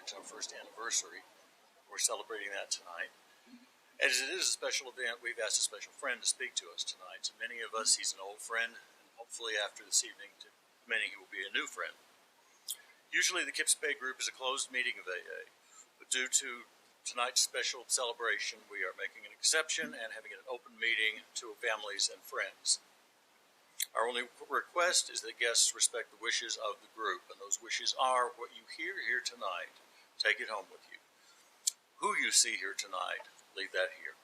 marks our first anniversary. We're celebrating that tonight. As it is a special event, we've asked a special friend to speak to us tonight. To many of us, he's an old friend, and hopefully after this evening, to many, he will be a new friend. Usually the Kips Bay Group is a closed meeting of AA, but due to tonight's special celebration, we are making an exception and having an open meeting to families and friends. Our only request is that guests respect the wishes of the group, and those wishes are what you hear here tonight, take it home with you. Who you see here tonight, leave that here.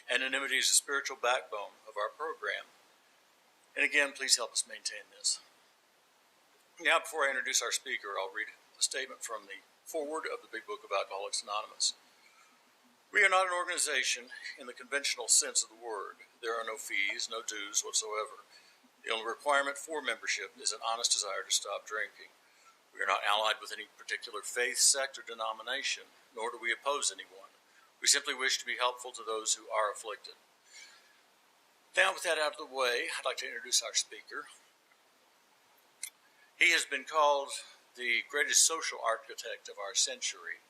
Anonymity is the spiritual backbone of our program. And again, please help us maintain this. Now, before I introduce our speaker, I'll read a statement from the foreword of the Big Book of Alcoholics Anonymous. We are not an organization in the conventional sense of the word. There are no fees, no dues whatsoever. The only requirement for membership is an honest desire to stop drinking. We are not allied with any particular faith, sect, or denomination, nor do we oppose anyone. We simply wish to be helpful to those who are afflicted. Now, with that out of the way, I'd like to introduce our speaker. He has been called the greatest social architect of our century,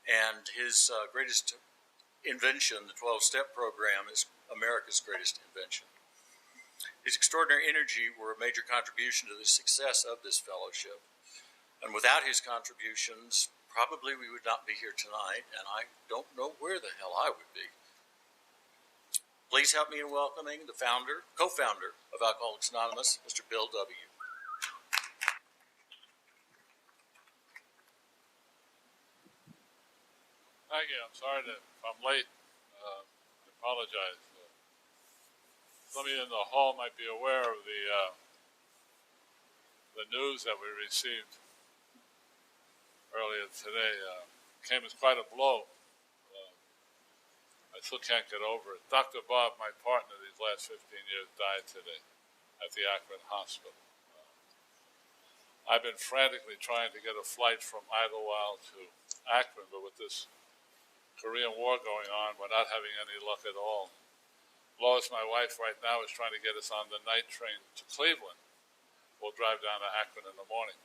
and his greatest invention, the 12-step program, is America's greatest invention. His extraordinary energy were a major contribution to the success of this fellowship, and without his contributions, probably we would not be here tonight, and I don't know where the hell I would be. Please help me in welcoming the co-founder of Alcoholics Anonymous, Mr. Bill W. Thank you. I'm sorry if I'm late. I apologize. Some of you in the hall might be aware of the news that we received earlier today. Came as quite a blow. I still can't get over it. Dr. Bob, my partner these last 15 years, died today at the Akron Hospital. I've been frantically trying to get a flight from Idlewild to Akron, but with this Korean War going on, we're not having any luck at all. Lois, my wife, right now is trying to get us on the night train to Cleveland. We'll drive down to Akron in the morning.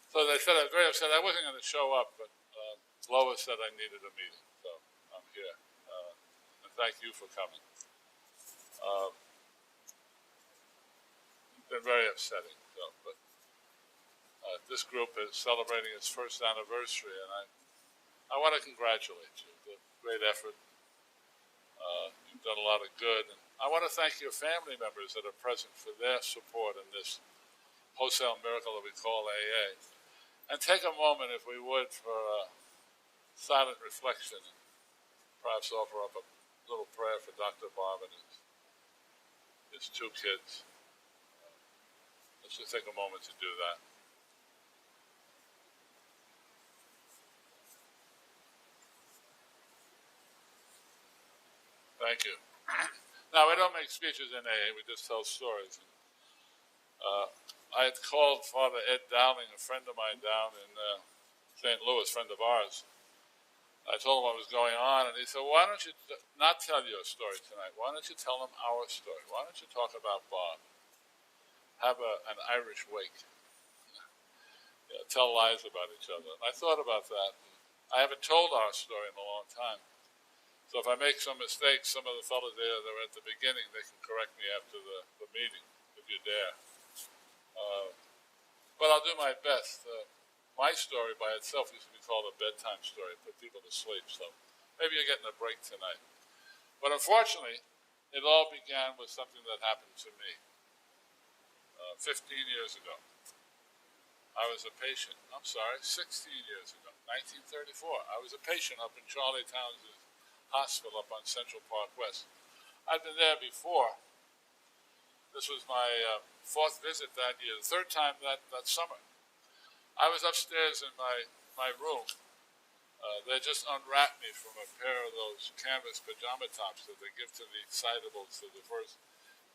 So they said I was very upset. I wasn't going to show up, but Lois said I needed a meeting, so I'm here. And thank you for coming. It's been very upsetting, but this group is celebrating its first anniversary, and I want to congratulate you. The great effort. You've done a lot of good. And I want to thank your family members that are present for their support in this wholesale miracle that we call AA. And take a moment, if we would, for a silent reflection and perhaps offer up a little prayer for Dr. Bob and his two kids. Let's just take a moment to do that. Thank you. Now, we don't make speeches in AA, we just tell stories. I had called Father Ed Dowling, a friend of mine down in St. Louis, friend of ours. I told him what was going on, and he said, why don't you not tell your story tonight? Why don't you tell them our story? Why don't you talk about Bob? Have an Irish wake. Tell lies about each other. And I thought about that. I haven't told our story in a long time. So if I make some mistakes, some of the fellows there that were at the beginning, they can correct me after the meeting, if you dare. But I'll do my best. My story by itself used to be called a bedtime story, put people to sleep, so maybe you're getting a break tonight. But unfortunately, it all began with something that happened to me 15 years ago. I was a patient, 16 years ago, 1934. I was a patient up in Charlie Towns' hospital up on Central Park West. I'd been there before. This was my fourth visit that year, the third time that summer. I was upstairs in my room. They just unwrapped me from a pair of those canvas pajama tops that they give to the excitables for the first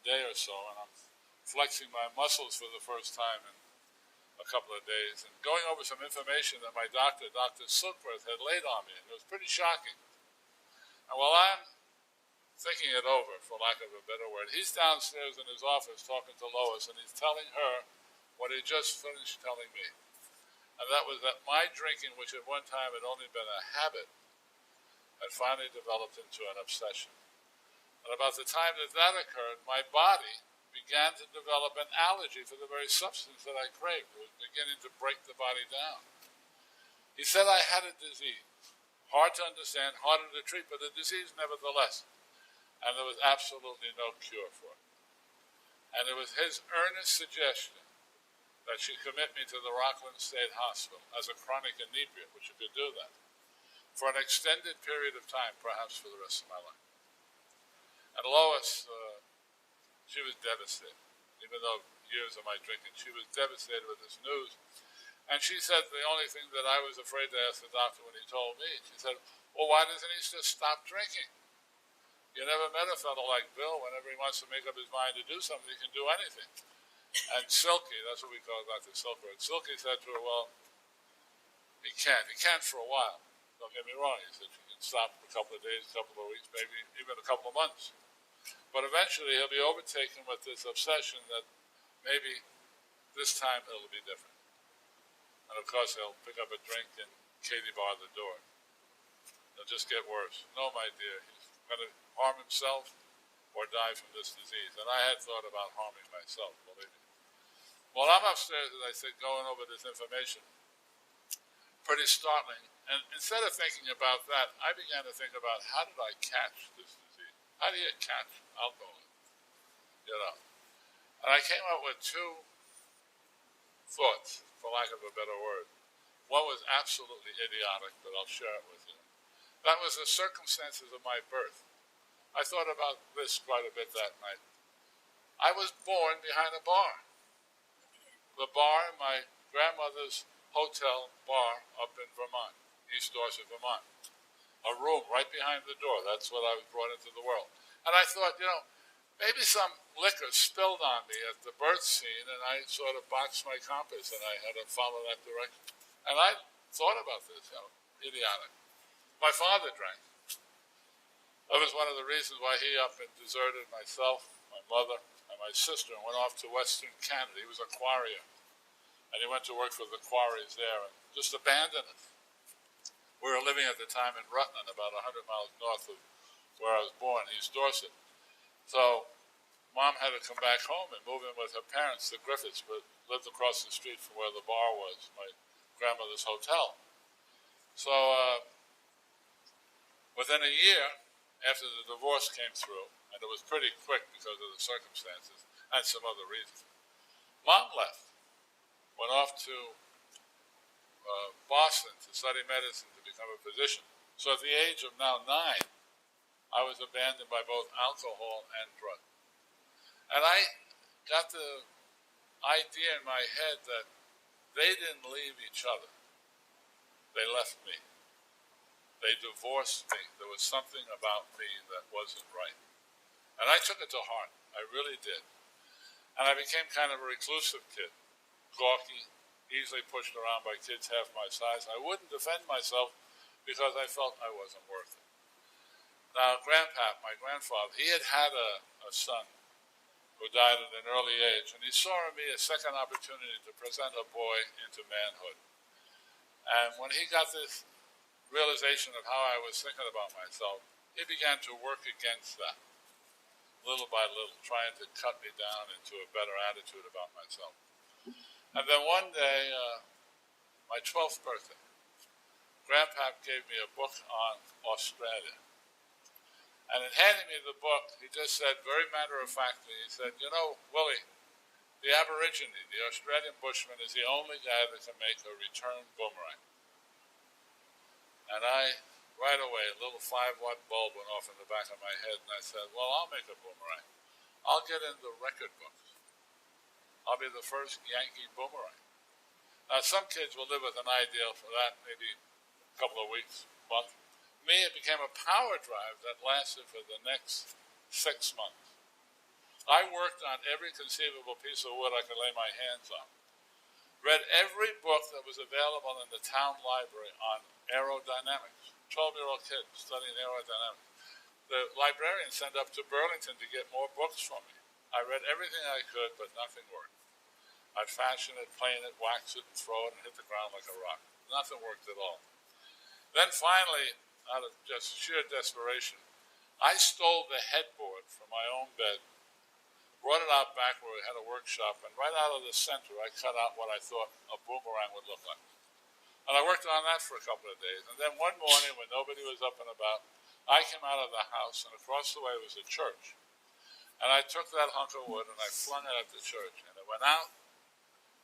day or so, and I'm flexing my muscles for the first time in a couple of days, and going over some information that my doctor, Dr. Silkworth, had laid on me, and it was pretty shocking. And while I'm thinking it over, for lack of a better word, he's downstairs in his office talking to Lois, and he's telling her what he just finished telling me. And that was that my drinking, which at one time had only been a habit, had finally developed into an obsession. And about the time that that occurred, my body began to develop an allergy for the very substance that I craved. It was beginning to break the body down. He said I had a disease, hard to understand, harder to treat, but a disease nevertheless. And there was absolutely no cure for it. And it was his earnest suggestion that she commit me to the Rockland State Hospital as a chronic inebriate, which you could do that, for an extended period of time, perhaps for the rest of my life. And Lois, she was devastated. Even though years of my drinking, she was devastated with this news. And she said the only thing that I was afraid to ask the doctor when he told me, she said, well, why doesn't he just stop drinking? You never met a fellow like Bill. Whenever he wants to make up his mind to do something, he can do anything. And Silky, that's what we call Dr. Silkworth, Silky said to her, well, he can't. He can't for a while. Don't get me wrong. He said, you can stop for a couple of days, a couple of weeks, maybe even a couple of months. But eventually he'll be overtaken with this obsession that maybe this time it'll be different. And of course he'll pick up a drink and Katie bar the door. It'll just get worse. No, my dear, he's going to harm himself or die from this disease. And I had thought about harming myself, believe me. Well, I'm upstairs, as I said, going over this information. Pretty startling. And instead of thinking about that, I began to think about how did I catch this disease? How do you catch alcohol? You know. And I came up with two thoughts, for lack of a better word. One was absolutely idiotic, but I'll share it with you. That was the circumstances of my birth. I thought about this quite a bit that night. I was born behind a bar. The bar in my grandmother's hotel bar up in Vermont, East Dorset, Vermont. A room right behind the door. That's what I was brought into the world. And I thought, you know, maybe some liquor spilled on me at the birth scene, and I sort of boxed my compass, and I had to follow that direction. And I thought about this, you know, idiotic. My father drank. That was one of the reasons why he up and deserted myself, my mother, and my sister and went off to Western Canada. He was a quarrier. And he went to work for the quarries there and just abandoned us. We were living at the time in Rutland, about 100 miles north of where I was born, East Dorset. So Mom had to come back home and move in with her parents, the Griffiths, who lived across the street from where the bar was, my grandmother's hotel. So within a year, after the divorce came through, and it was pretty quick because of the circumstances and some other reasons, Mom left, went off to Boston to study medicine to become a physician. So at the age of now 9, I was abandoned by both alcohol and drugs. And I got the idea in my head that they didn't leave each other. They left me. They divorced me. There was something about me that wasn't right. And I took it to heart. I really did. And I became kind of a reclusive kid, gawky, easily pushed around by kids half my size. I wouldn't defend myself because I felt I wasn't worth it. Now, Grandpap, my grandfather, he had a son who died at an early age, and he saw in me a second opportunity to present a boy into manhood. And when he got this realization of how I was thinking about myself, he began to work against that, little by little, trying to cut me down into a better attitude about myself. And then one day, my 12th birthday, Grandpap gave me a book on Australia. And in handing me the book, he just said, very matter-of-factly, he said, you know, Willie, the Aborigine, the Australian bushman, is the only guy that can make a return boomerang. And I, right away, a little 5-watt bulb went off in the back of my head, and I said, well, I'll make a boomerang. I'll get in the record books. I'll be the first Yankee boomerang. Now, some kids will live with an ideal for that, maybe a couple of weeks, month. Me, it became a power drive that lasted for the next 6 months. I worked on every conceivable piece of wood I could lay my hands on. Read every book that was available in the town library on aerodynamics. 12-year-old kids studying aerodynamics. The librarian sent up to Burlington to get more books from me. I read everything I could, but nothing worked. I'd fashion it, plane it, wax it, and throw it, and hit the ground like a rock. Nothing worked at all. Then finally, out of just sheer desperation, I stole the headboard from my own bed, brought it out back where we had a workshop, and right out of the center, I cut out what I thought a boomerang would look like. And I worked on that for a couple of days. And then one morning, when nobody was up and about, I came out of the house, and across the way was a church. And I took that hunk of wood, and I flung it at the church. And it went out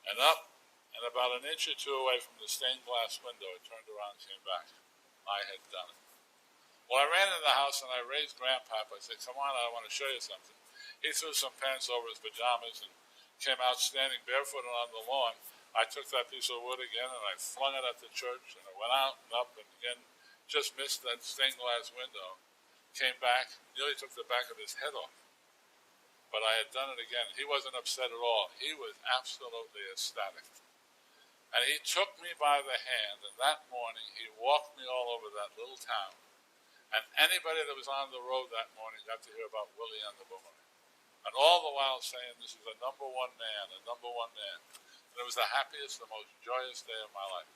and up, and about an inch or two away from the stained glass window, it turned around and came back. I had done it. Well, I ran into the house, and I raised Grandpap. I said, come on, I want to show you something. He threw some pants over his pajamas and came out standing barefooted on the lawn. I took that piece of wood again, and I flung it at the church, and it went out and up, and again, just missed that stained glass window. Came back, nearly took the back of his head off. But I had done it again. He wasn't upset at all. He was absolutely ecstatic. And he took me by the hand, and that morning he walked me all over that little town. And anybody that was on the road that morning got to hear about Willie and the Boomerang. And all the while saying, this is a number one man, a number one man. And it was the happiest, the most joyous day of my life.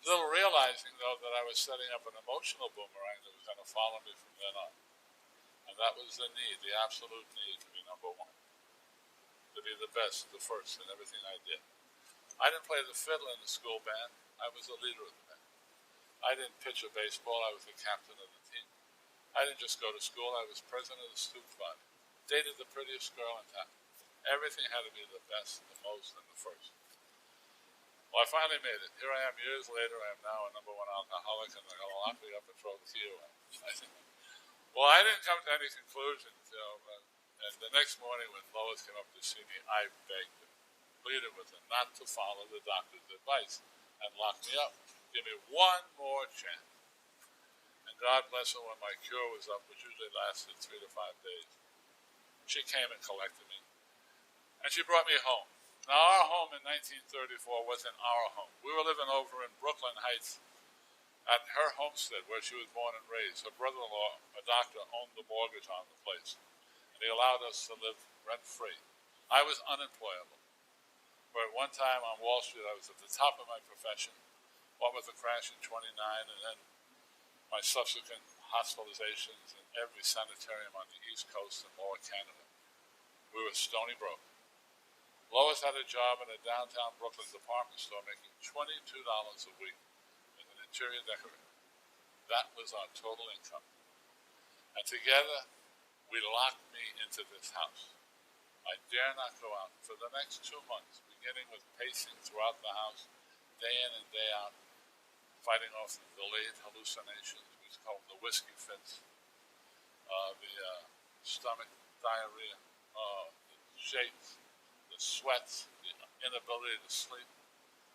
Little realizing, though, that I was setting up an emotional boomerang that was going to follow me from then on. And that was the need, the absolute need to be number one. To be the best, the first in everything I did. I didn't play the fiddle in the school band. I was the leader of the band. I didn't pitch a baseball. I was the captain of the team. I didn't just go to school. I was president of the student body. Dated the prettiest girl in town. Everything had to be the best, the most, and the first. Well, I finally made it. Here I am years later. I am now a number one alcoholic, and they're going to lock me up and throw the key away. Well, I didn't come to any conclusions, and the next morning when Lois came up to see me, I begged her, pleaded with her not to follow the doctor's advice and lock me up. Give me one more chance. And God bless her, when my cure was up, which usually lasted 3 to 5 days, she came and collected me. And she brought me home. Now, our home in 1934 wasn't our home. We were living over in Brooklyn Heights at her homestead where she was born and raised. Her brother-in-law, a doctor, owned the mortgage on the place. And he allowed us to live rent-free. I was unemployable. Where at one time on Wall Street, I was at the top of my profession. What with the crash in 29 and then my subsequent hospitalizations in every sanitarium on the East Coast and Lower Canada. We were stony broke. Lois had a job in a downtown Brooklyn department store making $22 a week as an interior decorator. That was our total income. And together, we locked me into this house. I dare not go out for the next 2 months, beginning with pacing throughout the house, day in and day out, fighting off the delayed hallucinations, we call them the whiskey fits, the stomach diarrhea, the shakes, the sweats, the inability to sleep,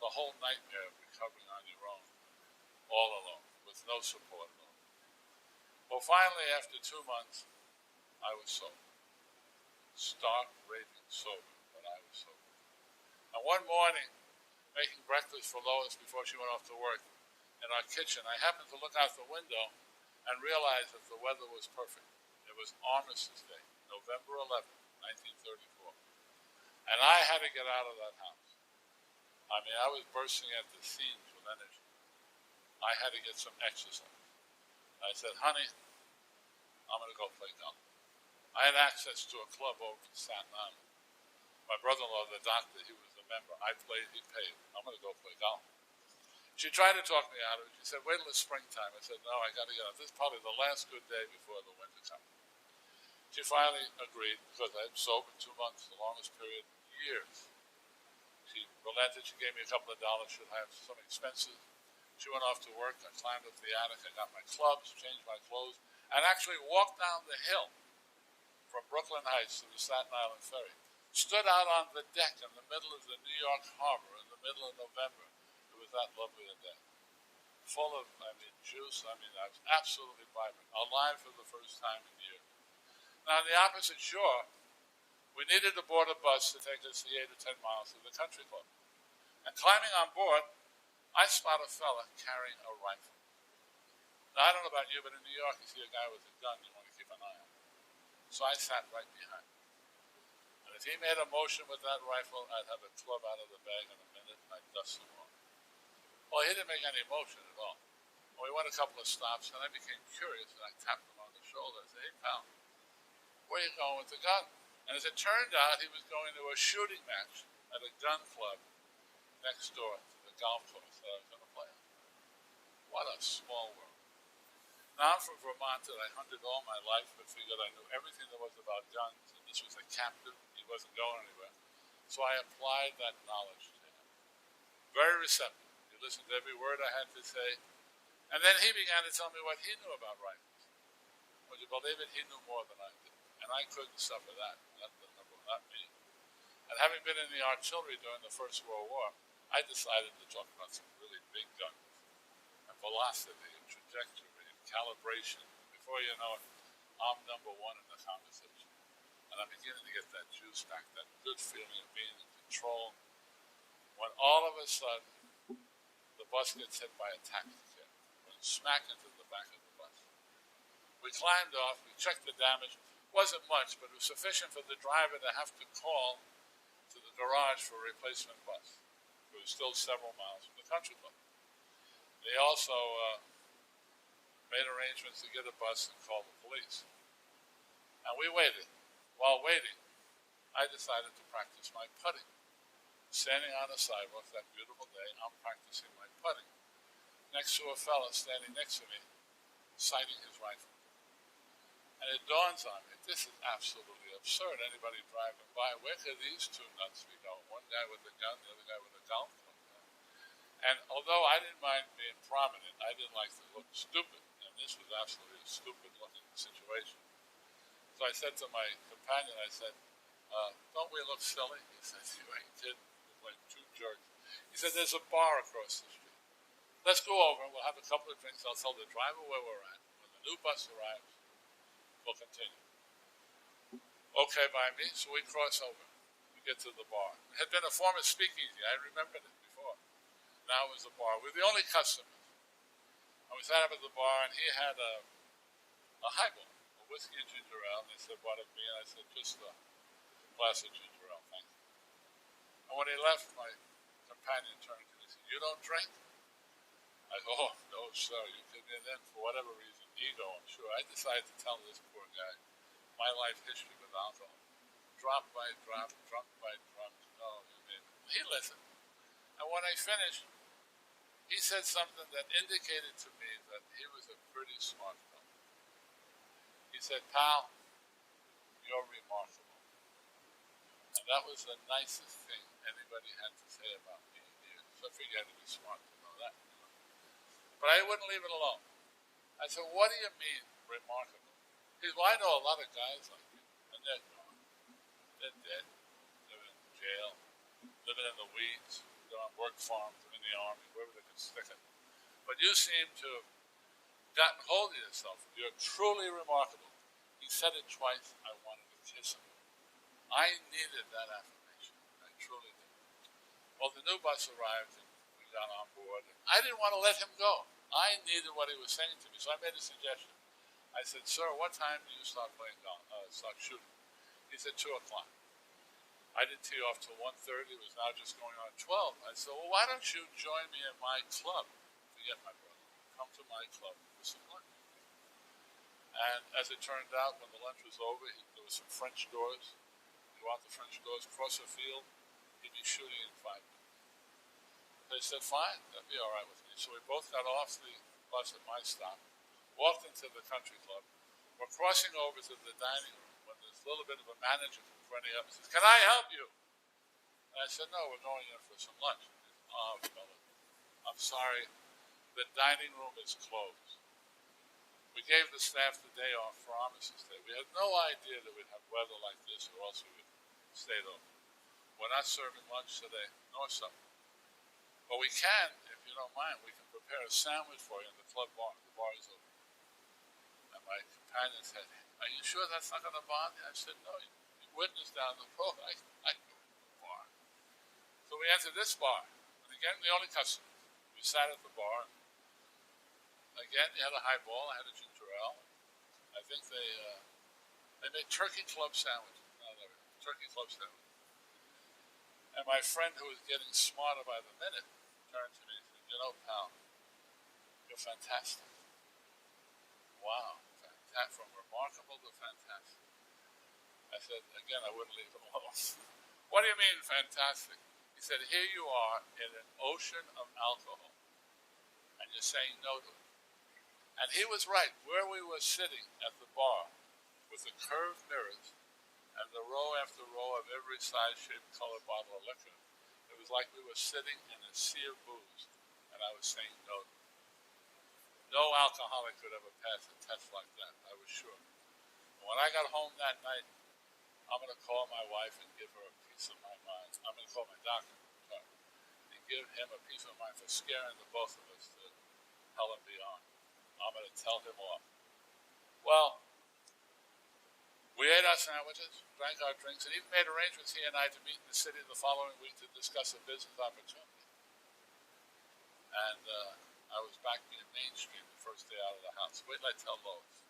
the whole nightmare of recovering on your own, all alone, with no support at all. Well, finally, after 2 months, I was sober. Stark, raving sober, but I was sober. And one morning, making breakfast for Lois before she went off to work, in our kitchen, I happened to look out the window and realize that the weather was perfect. It was Armistice Day, November 11, 1934. And I had to get out of that house. I mean, I was bursting at the seams with energy. I had to get some exercise. I said, honey, I'm going to go play golf. I had access to a club over in Staten Island. My brother-in-law, the doctor, he was a member. I played, he paid. I'm going to go play golf. She tried to talk me out of it. She said, wait till it's springtime. I said, no, I got to get out. This is probably the last good day before the winter comes. She finally agreed because I had sober 2 months, the longest period in years. She relented. She gave me a couple of dollars. Should I have some expenses? She went off to work. I climbed up the attic. I got my clubs, changed my clothes, and actually walked down the hill from Brooklyn Heights to the Staten Island Ferry. Stood out on the deck in the middle of the New York Harbor in the middle of November. It was that lovely a day. Full of, juice. I was absolutely vibrant. Alive for the first time in years. Now, on the opposite shore, we needed to board a bus to take us the 8 or 10 miles to the country club. And climbing on board, I spot a fella carrying a rifle. Now, I don't know about you, but in New York, you see a guy with a gun, you want to keep an eye on him. So I sat right behind him. And And if he made a motion with that rifle, I'd have a club out of the bag in a minute and I'd dust him off. Well, he didn't make any motion at all. Well, we went a couple of stops and I became curious and I tapped him on the shoulder. I said, "Hey, pal, where are you going with the gun?" And as it turned out, he was going to a shooting match at a gun club next door to the golf course that I was going to play on. What a small world. Now I'm from Vermont and I hunted all my life, but figured I knew everything there was about guns, and this was a captive. He wasn't going anywhere. So I applied that knowledge to him. Very receptive. He listened to every word I had to say. And then he began to tell me what he knew about rifles. Would you believe it? He knew more than I did. And I couldn't suffer that. Not me. And having been in the artillery during the First World War, I decided to talk about some really big guns. And velocity and trajectory and calibration. Before you know it, I'm number one in the conversation. And I'm beginning to get that juice back, that good feeling of being in control. When all of a sudden, the bus gets hit by a taxi cab. Went smack into the back of the bus. We climbed off, we checked the damage. Wasn't much, but it was sufficient for the driver to have to call to the garage for a replacement bus. It was still several miles from the country club. They also made arrangements to get a bus and call the police. And we waited. While waiting, I decided to practice my putting. Standing on a sidewalk that beautiful day, I'm practicing my putting. Next to a fellow standing next to me, sighting his rifle. And it dawns on me, this is absolutely absurd. Anybody driving by, where could these two nuts be going? One guy with a gun, the other guy with a golf club. And although I didn't mind being prominent, I didn't like to look stupid. And this was absolutely a stupid-looking situation. So I said to my companion, I said, don't we look silly? He said, "You ain't kidding." We're like two jerks. He said, "There's a bar across the street. Let's go over and we'll have a couple of drinks. I'll tell the driver where we're at. When the new bus arrives, we'll continue." Okay by me, so we cross over. We get to the bar. It had been a former speakeasy. I remembered it before. Now it was a bar. We're the only customers. And we sat up at the bar, and he had a highball, a whiskey and ginger ale. And they said, "What of me?" And I said, "Just a glass of ginger ale, thank you." And when he left, my companion turned to me and said, "You don't drink?" I go, "Oh, no, sir, you could." And then, for whatever reason, ego, I'm sure, I decided to tell this poor guy my life history with alcohol. Drop by drop, drunk by drunk, no, you name it. He listened. And when I finished, he said something that indicated to me that he was a pretty smart fellow. He said, "Pal, you're remarkable." And that was the nicest thing anybody had to say about me in years. So I figured to be smart to know that. But I wouldn't leave it alone. I said, "What do you mean, remarkable?" He said, "Well, I know a lot of guys like you, and they're gone. They're dead, living in jail, living in the weeds, they're on work farms, or in the army, wherever they could stick it. But you seem to have gotten hold of yourself. You're truly remarkable." He said it twice. I wanted to kiss him. I needed that affirmation. I truly did. Well, the new bus arrived, and we got on board. I didn't want to let him go. I needed what he was saying to me, so I made a suggestion. I said, "Sir, what time do you start playing golf, start shooting?" He said, 2 o'clock. I didn't tee off till 1:30. It was now just going on 12. I said, "Well, why don't you join me at my club?" Forget my brother. Come to my club for some lunch. And as it turned out, when the lunch was over, there were some French doors. You go out the French doors, cross a field, he'd be shooting in 5 minutes. They said, "Fine, that'd be all right with me." So we both got off the bus at my stop, walked into the country club. We're crossing over to the dining room when there's a little bit of a manager comes running up and says, "Can I help you?" And I said, "No, we're going in for some lunch." He said, "Oh, fella, I'm sorry, the dining room is closed." We gave the staff the day off for Armistice Day. We had no idea that we'd have weather like this, or else we would stay open. We're not serving lunch today, nor supper. But we can, if you don't mind, we can prepare a sandwich for you in the club bar. The bar is open. And my companion said, "Are you sure that's not going to bother you?" I said, "No, you witnessed down the road. I go to the bar." So we entered this bar. And again, the only customer. We sat at the bar. Again, you had a highball. I had a ginger ale. I think they made turkey club sandwiches. No, they were turkey club sandwich. And my friend, who was getting smarter by the minute, turned to me and said, you know, pal, you're fantastic. Wow, from remarkable to fantastic. I said, again, I wouldn't leave him alone. What do you mean, fantastic? He said, here you are in an ocean of alcohol, and you're saying no to it. And he was right. Where we were sitting at the bar, with the curved mirrors, and the row after row of every size, shape, color bottle of liquor, it was like we were sitting in a sea of booze, and I was saying no to it. No alcoholic could ever pass a test like that, I was sure. And when I got home that night, I'm going to call my wife and give her a piece of my mind. I'm going to call my doctor and give him a piece of mind for scaring the both of us to hell and beyond. I'm going to tell him off. Well, we ate our sandwiches, drank our drinks, and even made arrangements, he and I, to meet in the city the following week to discuss a business opportunity. And I was back in Main Street the first day out of the house. Wait till I tell Lois.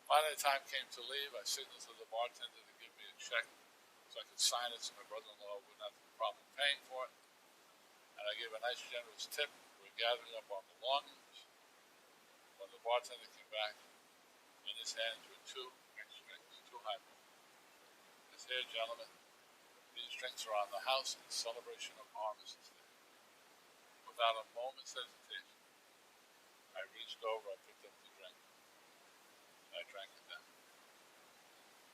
By the time came to leave, I signaled to the bartender to give me a check so I could sign it so my brother-in-law wouldn't have a problem paying for it. And I gave a nice generous tip. We were gathering up our belongings. When the bartender came back, in his hands were two mixed drinks, two highballs. He said, here, gentlemen, these drinks are on the house in celebration of Armistice Day. Without a moment's hesitation, I reached over, I picked up the drink, and I drank it down.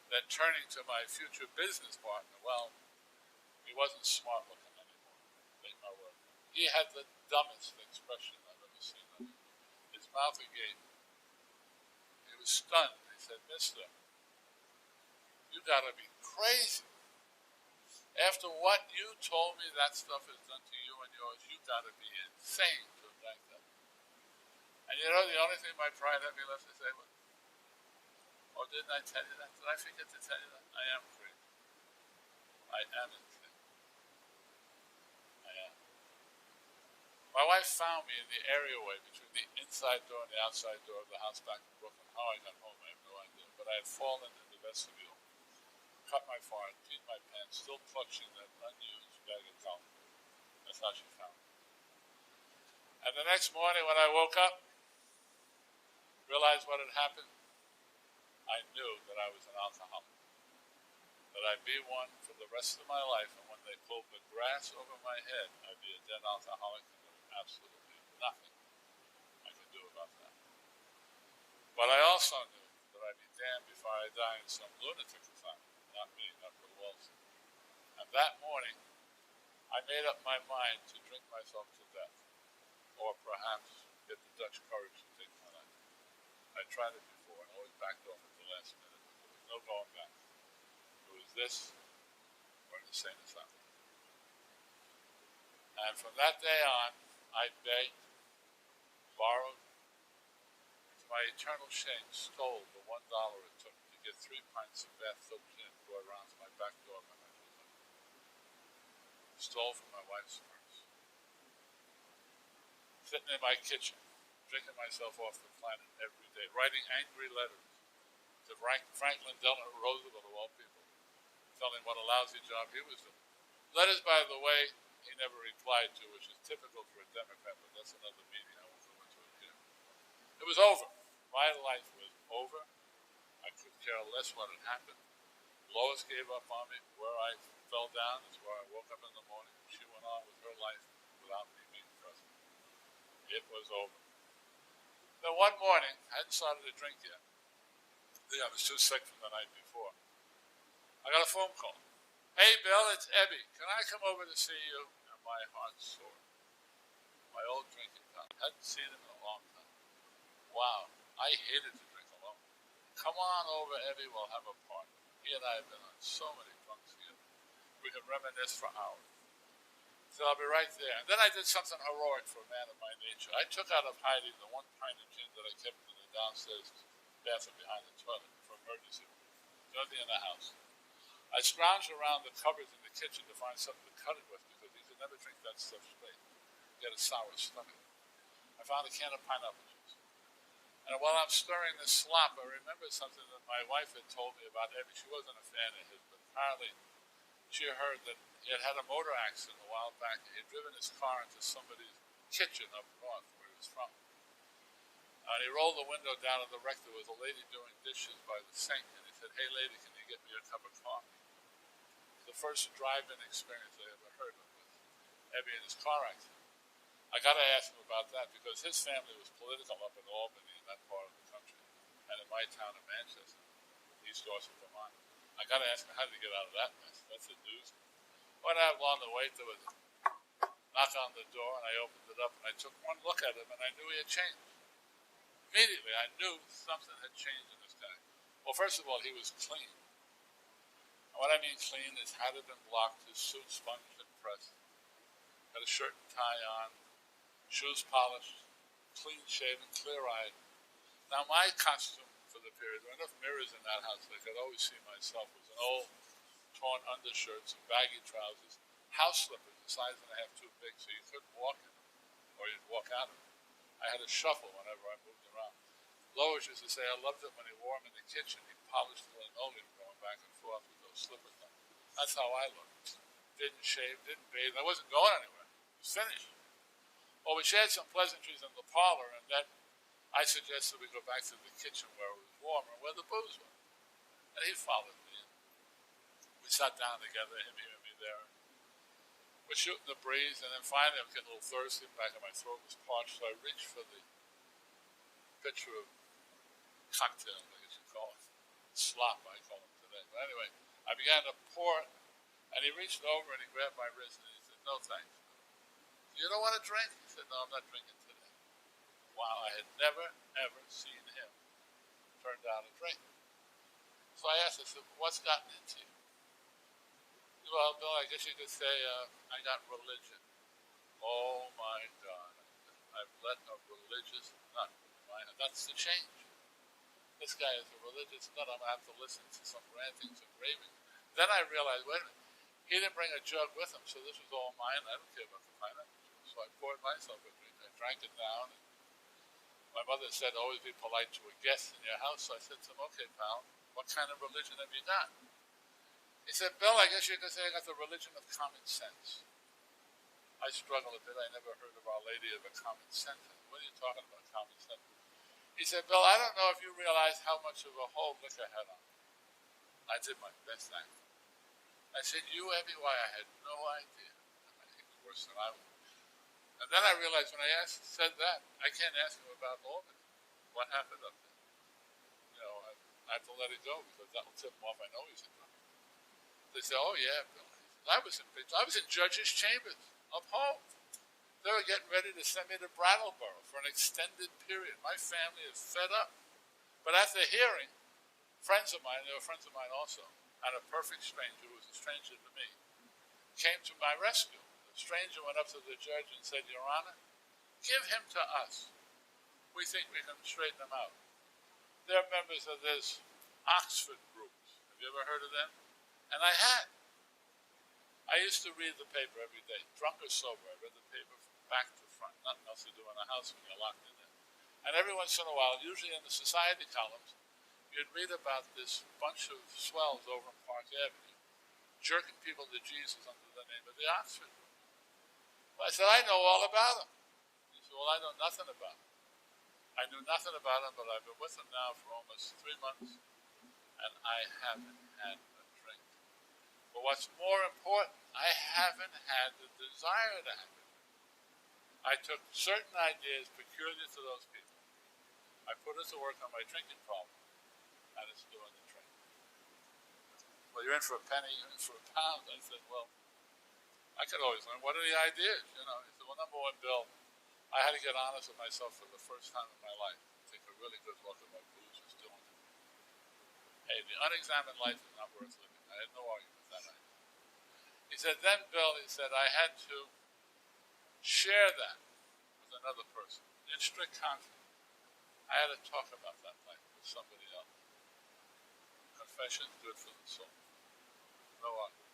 Then turning to my future business partner, well, he wasn't smart looking anymore, take my word. He had the dumbest expression I've ever seen on him. His mouth agape. He was stunned. He said, mister, you gotta be crazy. After what you told me that stuff has done to you and yours, you gotta be insane to have drank that. And you know, the only thing my pride had me left to say was, oh, didn't I tell you that? Did I forget to tell you that? I am crazy. I am insane. I am. My wife found me in the areaway between the inside door and the outside door of the house back in Brooklyn. How I got home, I have no idea. But I had fallen in the vestibule, cut my forehead, peed my pants, still clutching that unused bag of gum. That's how she found me. And the next morning when I woke up, realized what had happened, I knew that I was an alcoholic, that I'd be one for the rest of my life, and when they pulled the grass over my head, I'd be a dead alcoholic, and there was absolutely nothing I could do about that. But I also knew that I'd be damned before I die in some lunatic asylum, not me, not Bill Wilson. And that morning, I made up my mind to drink myself to death, or perhaps get the Dutch courage to take my life. I tried it before and always backed off at the last minute. There was no going back. It was this or an insane asylum. And from that day on, I begged, borrowed, to my eternal shame, stole the $1 it took to get 3 pints of bathtub gin brought around to my back door by my bosom. Stole from my wife's purse. Sitting in my kitchen, drinking myself off the planet every day, writing angry letters to Franklin Delano Roosevelt, of all people, telling what a lousy job he was doing. Letters, by the way, he never replied to, which is typical for a Democrat, but that's another meeting. I won't go into it here. It was over. My life was over. I could care less what had happened. Lois gave up on me. Where I fell down is where I woke up in the morning. She went on with her life without me being present. It was over. Then one morning, I hadn't started to drink yet. I was too sick from the night before. I got a phone call. Hey, Bill, it's Ebby. Can I come over to see you? And my heart soared. My old drinking pal. Hadn't seen him in a long time. Wow, I hated to drink alone. Come on over, Ebby. We'll have a party. He and I have been on so many drunks together. We can reminisce for hours. So I'll be right there. And then I did something heroic for a man of my nature. I took out of hiding the 1 pint of gin that I kept in the downstairs bathroom behind the toilet for emergency. Nothing in the house. I scrounged around the cupboards in the kitchen to find something to cut it with because he could never drink that stuff straight. He had a sour stomach. I found a can of pineapple juice. And while I'm stirring this slop, I remembered something that my wife had told me about Ebby. She wasn't a fan of his, but apparently she heard that he had had a motor accident a while back. He had driven his car into somebody's kitchen up north where he was from. And he rolled the window down and the wreck. There was a lady doing dishes by the sink, and he said, "Hey, lady, can you get me a cup of coffee?" The first drive-in experience I ever heard of was Ebby in his car accident. I got to ask him about that because his family was political up in Albany, in that part of the country, and in my town of Manchester, East Dorset, Vermont. I got to ask him, how did he get out of that mess? That's a doozy. Went out along the way, there was a knock on the door, and I opened it up, and I took one look at him, and I knew he had changed. Immediately, I knew something had changed in this guy. Well, first of all, he was clean. And what I mean clean is had it been blocked, his suit sponged and pressed, had a shirt and tie on, shoes polished, clean shaven, clear-eyed. Now, my costume for the period, there were enough mirrors in that house that I could always see myself, was an old, torn undershirt, some baggy trousers, house slippers, a size and a half too big, so you couldn't walk in them, or you'd walk out of them. I had a shuffle whenever I moved around. Lois used to say I loved it when he wore them in the kitchen. He polished the linoleum going back and forth with those slippers on. That's how I looked. Didn't shave, didn't bathe. I wasn't going anywhere. It was finished. Well, we shared some pleasantries in the parlor, and then I suggested we go back to the kitchen where it was warmer, where the booze was. And he followed me in. We sat down together, him here and me there. We're shooting the breeze, and then finally I'm getting a little thirsty. The back of my throat was parched, so I reached for the pitcher of cocktail, I guess you call it. Slop, I call it today. But anyway, I began to pour it, and he reached over and he grabbed my wrist and he said, "No, thanks. You don't want to drink?" He said, "No, I'm not drinking today." Wow, I had never, ever seen him turn down a drink. So I asked, I said, "What's gotten into you?" "Well, Bill, I guess you could say I got religion." "Oh, my God. I've let a religious nut. That's the change. This guy is a religious nut. I'm going to have to listen to some rantings and ravings." Then I realized, wait a minute, he didn't bring a jug with him, so this was all mine. I don't care about the pineapple juice. So I poured myself a drink. I drank it down. And my mother said, "Always be polite to a guest in your house." So I said to him, "Okay, pal, what kind of religion have you got?" He said, "Bill, I guess you could say I got the religion of common sense." I struggled a bit. I never heard of Our Lady of a Common Sense. What are you talking about, common sense? He said, "Bill, I don't know if you realize how much of a hold liquor had on me." I did my best act. I said, "You, Abby, why, I had no idea." I think it was worse than I was. And then I realized when I said that, I can't ask him about Albany. What happened up there? You know, I have to let it go because that will tip him off. I know he's in trouble. They say, "Oh, yeah, Bill." I was in Judge's chambers up home. They were getting ready to send me to Brattleboro for an extended period. My family is fed up. But after hearing, friends of mine, they were friends of mine also, and a perfect stranger who was a stranger to me, came to my rescue. The stranger went up to the judge and said, "Your Honor, give him to us. We think we can straighten him out." They're members of this Oxford groups. Have you ever heard of them? And I had. I used to read the paper every day, drunk or sober. I read the paper from back to front. Nothing else to do in the house when you're locked in there. And every once in a while, usually in the society columns, you'd read about this bunch of swells over on Park Avenue, jerking people to Jesus under the name of the Oxford group. Well, I said, "I know all about them." He said, "Well, I know nothing about them." I knew nothing about them, but I've been with them now for almost 3 months, and I haven't had a drink. But what's more important, I haven't had the desire to have it. I took certain ideas peculiar to those people. I put it to work on my drinking problem, and it's doing the trick. "Well, you're in for a penny, you're in for a pound." I said, "Well, I could always learn. What are the ideas?" You know, he said, "Well, number one, Bill, I had to get honest with myself for the first time in my life. Take a really good look at what booze was doing. Hey, the unexamined life is not worth living." I had no argument with that idea. He said, "Then, Bill," he said, "I had to share that with another person in strict confidence. I had to talk about that life with somebody else. Confession is good for the soul. No argument.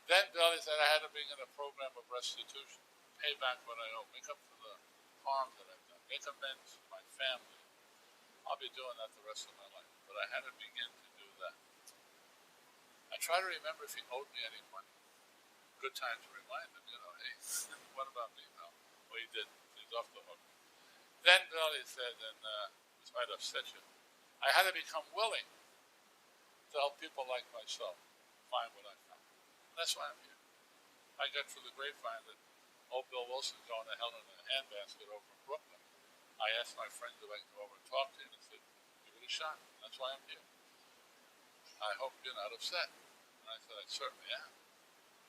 Then, Bill," he said, "I had to begin a program of restitution, pay back what I owe, make up for the harm that I've done, make amends to my family. I'll be doing that the rest of my life, but I had to begin to do that." I try to remember if he owed me any money. Good time to remind him, hey, what about me, pal? Well, he did. He's off the hook. Then Billy said, and this might upset you, I had to become willing to help people like myself find what I found. And that's why I'm here. I got through the grapevine that old Bill Wilson's going to hell in a handbasket over in Brooklyn. I asked my friends if I could go over and talk to him and said, give it a shot. That's why I'm here. I hope you're not upset. And I said, I certainly am.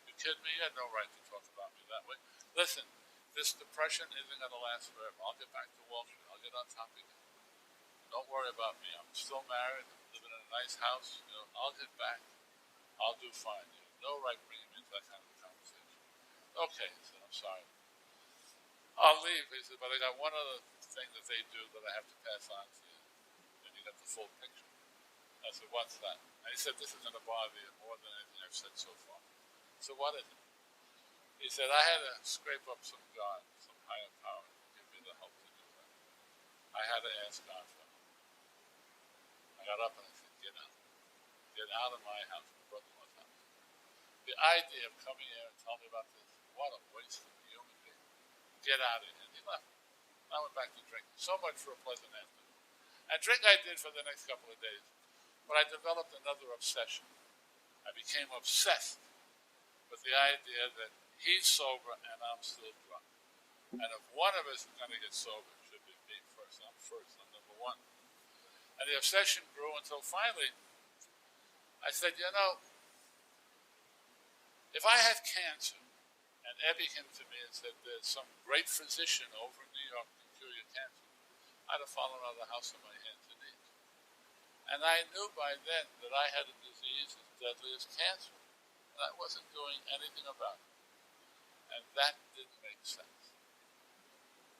You kidding me? You had no right to talk about me that way. Listen, this depression isn't going to last forever. I'll get back to Wall Street. I'll get on top again. Don't worry about me. I'm still married, living in a nice house. I'll get back. I'll do fine. You have no right bringing me into that kind of a conversation. Okay, he said, I'm sorry. I'll leave. He said, but I got one other thing that they do that I have to pass on to you. And you got the full picture. I said, what's that? And he said, this is going to bother you more than anything I've said so far. So what is it? He said, I had to scrape up some God, some higher power to give me the help to do that. I had to ask God for help. I got up and I said, get out. Get out of my house, my brother-in-law's house. The idea of coming here and telling me about this, what a waste of a human being. Get out of here. And he left. I went back to drinking. So much for a pleasant afternoon. And drink I did for the next couple of days. But I developed another obsession. I became obsessed with the idea that he's sober and I'm still drunk. And if one of us is going to get sober, it should be me first. I'm first. I'm number one. And the obsession grew until finally I said, if I had cancer and Ebby came to me and said, there's some great physician over in New York to cure your cancer, I'd have fallen out of the house on my hands and knees. And I knew by then that I had a disease as deadly as cancer. And I wasn't doing anything about it. And that didn't make sense.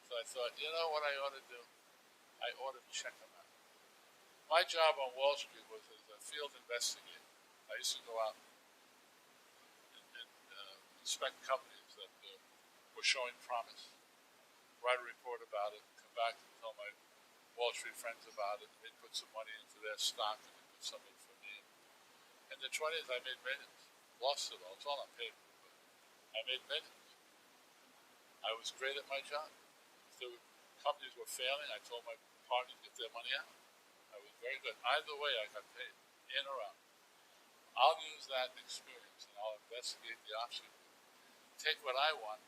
So I thought, what I ought to do? I ought to check him out. My job on Wall Street was as a field investigator. I used to go out and inspect companies that were showing promise, write a report about it, come back and tell my Wall Street friends about it. They'd put some money into their stock and they'd put some in for me. In the 20s, I made millions. Lost it all. It's all on paper. But I made millions. I was great at my job. If the companies were failing, I told my partners to get their money out. I was very good. Either way, I got paid, in or out. I'll use that experience and I'll investigate the option. Take what I want,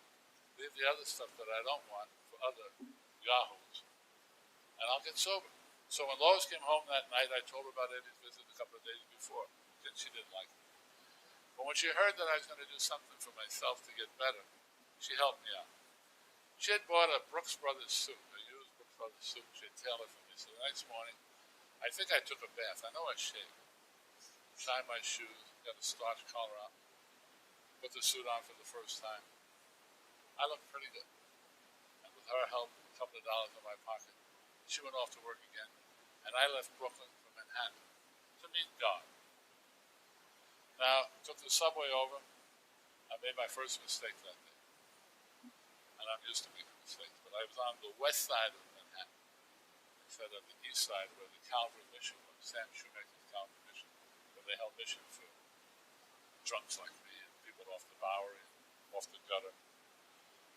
leave the other stuff that I don't want for other yahoos, and I'll get sober. So when Lois came home that night, I told her about Eddie's visit a couple of days before, and she didn't like it. But when she heard that I was going to do something for myself to get better, she helped me out. She had bought a Brooks Brothers suit, a used Brooks Brothers suit. She had tailored for me. So the next morning, I think I took a bath. I know I shaved. Shined my shoes, got a starch collar on, put the suit on for the first time. I looked pretty good. And with her help, a couple of dollars in my pocket, she went off to work again. And I left Brooklyn for Manhattan to meet God. Now, took the subway over. I made my first mistake that day. And I'm used to making mistakes. But I was on the west side of Manhattan instead of the east side where the Calvary Mission was, Sam Shoemaker's Calvary Mission, where they held mission for drunks like me and people off the Bowery and off the gutter.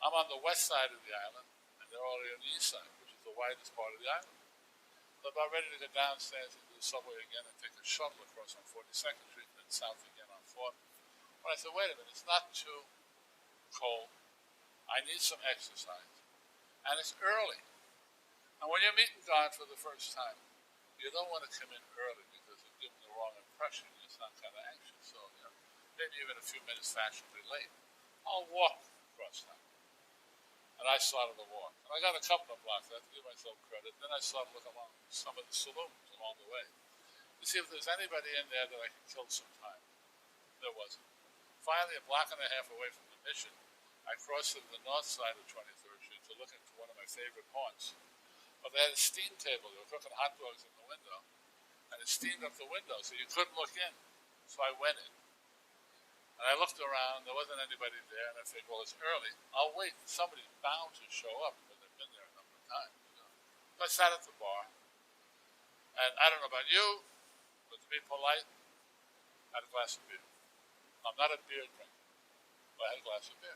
I'm on the west side of the island, and they're already on the east side, which is the widest part of the island. So I'm about ready to go downstairs into the subway again and take a shuttle across on 42nd Street and then south again on 4th. But I said, wait a minute, it's not too cold. I need some exercise. And it's early. And when you're meeting God for the first time, you don't want to come in early because it'll give them the wrong impression. You sound kind of anxious. So, maybe even a few minutes fashionably late. I'll walk across town. And I started to walk. And I got a couple of blocks. I have to give myself credit. Then I started looking along some of the saloons along the way to see if there's anybody in there that I could kill some time. There wasn't. Finally, a block and a half away from the mission, I crossed to the north side of 23rd Street to look into one of my favorite haunts. But they had a steam table. They were cooking hot dogs in the window. And it steamed up the window, so you couldn't look in. So I went in. And I looked around. There wasn't anybody there. And I figured, well, it's early. I'll wait. Somebody's bound to show up because they've been there a number of times. So I sat at the bar. And I don't know about you, but to be polite, I had a glass of beer. I'm not a beer drinker, but I had a glass of beer.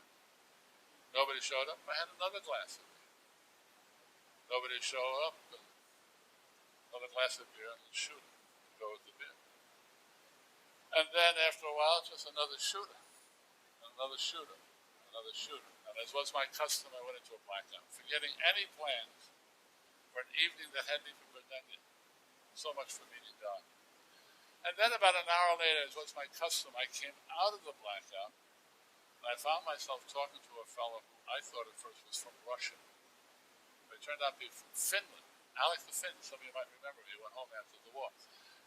Nobody showed up, I had another glass of beer. Nobody showed up, another glass of beer and a shooter to go with the beer. And then after a while, just another shooter, another shooter, another shooter. And as was my custom, I went into a blackout, forgetting any plans for an evening that hadn't even begun yet. So much for meeting God. And then about an hour later, as was my custom, I came out of the blackout, and I found myself talking to a fellow who I thought at first was from Russia. But it turned out to be from Finland. Alex the Finn, some of you might remember, he went home after the war.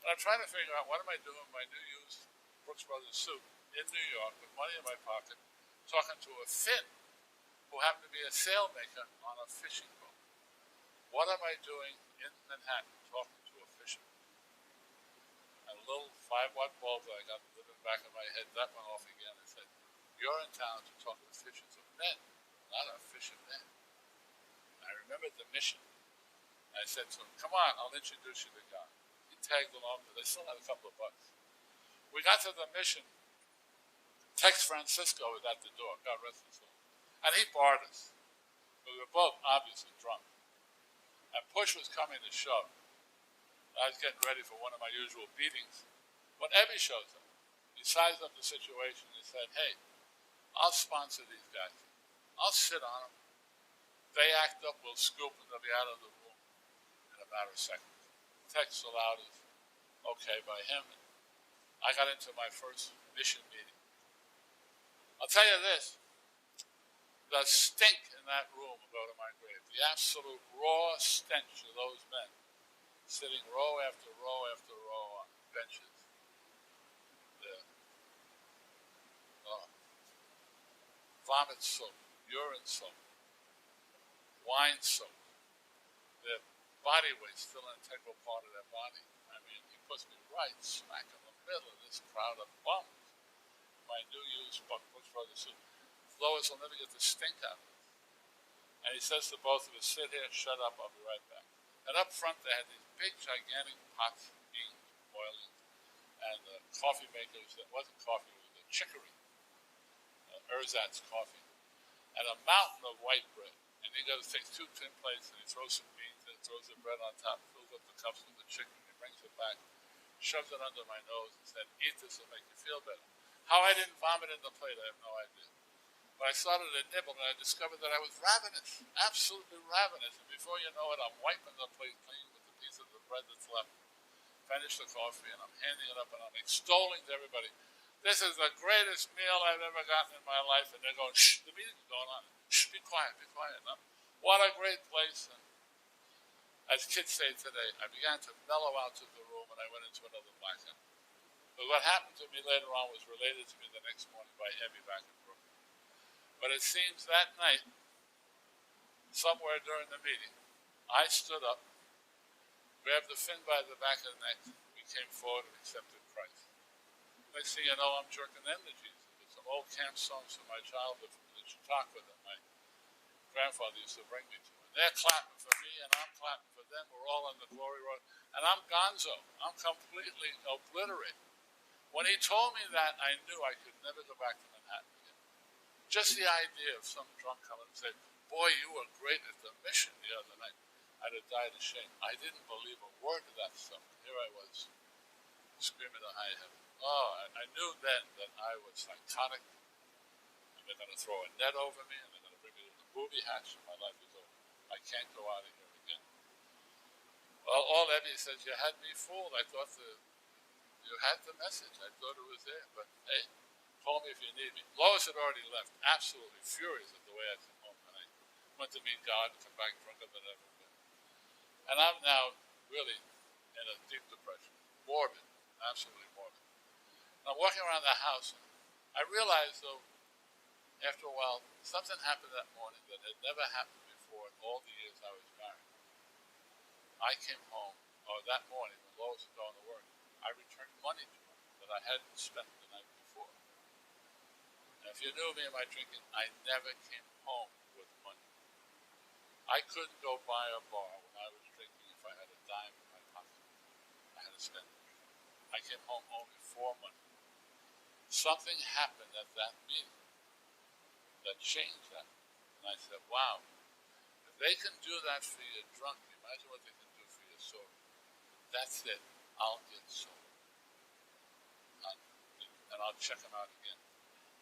And I'm trying to figure out what am I doing with my new used Brooks Brothers suit in New York with money in my pocket, talking to a Finn who happened to be a sailmaker on a fishing boat. What am I doing in Manhattan talking to a fisherman? And a little 5-watt bulb that I got in the back of my head, that went off again and said, you're in town to talk to fishers of men, not a fisherman. And I remembered the mission. I said to him, come on, I'll introduce you to God. He tagged along because I still had a couple of bucks. We got to the mission. Tex Francisco was at the door, God rest his soul. And he barred us. We were both obviously drunk. And push was coming to shove. I was getting ready for one of my usual beatings when Ebby shows up. He sized up the situation and he said, hey, I'll sponsor these guys. I'll sit on them. They act up, we'll scoop, and they'll be out of the room in a matter of seconds. Text allowed is okay by him. I got into my first mission meeting. I'll tell you this, the stink in that room will go to my grave. The absolute raw stench of those men sitting row after row after row on benches. Vomit soap, urine soap, wine soap. Their body weight's still an integral part of their body. I mean, he puts me right smack in the middle of this crowd of bums. My new used Brooks Brothers suit. Lois will never get the stink out of it. And he says to both of us, sit here, shut up, I'll be right back. And up front they had these big, gigantic pots of beans boiling. And the coffee makers, that wasn't coffee, it was the chicory. Erzatz coffee, and a mountain of white bread. And he goes, takes 2 tin plates, and he throws some beans, and he throws the bread on top, fills up the cups with the chicken, he brings it back, shoves it under my nose, and said, eat this, it'll make you feel better. How I didn't vomit in the plate, I have no idea. But I started to nibble, and I discovered that I was ravenous, absolutely ravenous. And before you know it, I'm wiping the plate clean with the piece of the bread that's left. Finish the coffee, and I'm handing it up, and I'm extolling to everybody. This is the greatest meal I've ever gotten in my life. And they're going, shh, the meeting's going on. Shh, be quiet, be quiet. No? What a great place. And as kids say today, I began to mellow out to the room and I went into another blackout. But what happened to me later on was related to me the next morning by Ebby back in Brooklyn. But it seems that night, somewhere during the meeting, I stood up, grabbed the Finn by the back of the neck, we came forward and accepted Christ. Next thing you know, I'm jerking them to Jesus. It's some old camp songs from my childhood from the Chautauqua that my grandfather used to bring me to. And they're clapping for me, and I'm clapping for them. We're all on the glory road. And I'm gonzo. I'm completely obliterated. When he told me that, I knew I could never go back to Manhattan again. Just the idea of some drunk coming and saying, boy, you were great at the mission the other night. I'd have died of shame. I didn't believe a word of that stuff. Here I was, screaming to high heaven. Oh, I knew then that I was psychotic, and they're going to throw a net over me, and they're going to bring me to the booby hatch, and my life is over. I can't go out of here again. Well, all Ebby says, you had me fooled. I thought you had the message. I thought it was there, but hey, call me if you need me. Lois had already left, absolutely furious at the way I came home, and I went to meet God and come back drunker than ever been. And I'm now really in a deep depression, morbid, absolutely morbid. I'm walking around the house, and I realized, though, after a while, something happened that morning that had never happened before in all the years I was married. I came home, or that morning when Lois was going to work, I returned money to her that I hadn't spent the night before. And if you knew me and my drinking, I never came home with money. I couldn't go buy a bar when I was drinking if I had a dime in my pocket. I had to spend it. I came home only for money. something happened at that meeting that changed that. And I said, wow, if they can do that for you drunk, imagine what they can do for you sober. That's it. I'll get sober. And I'll check them out again.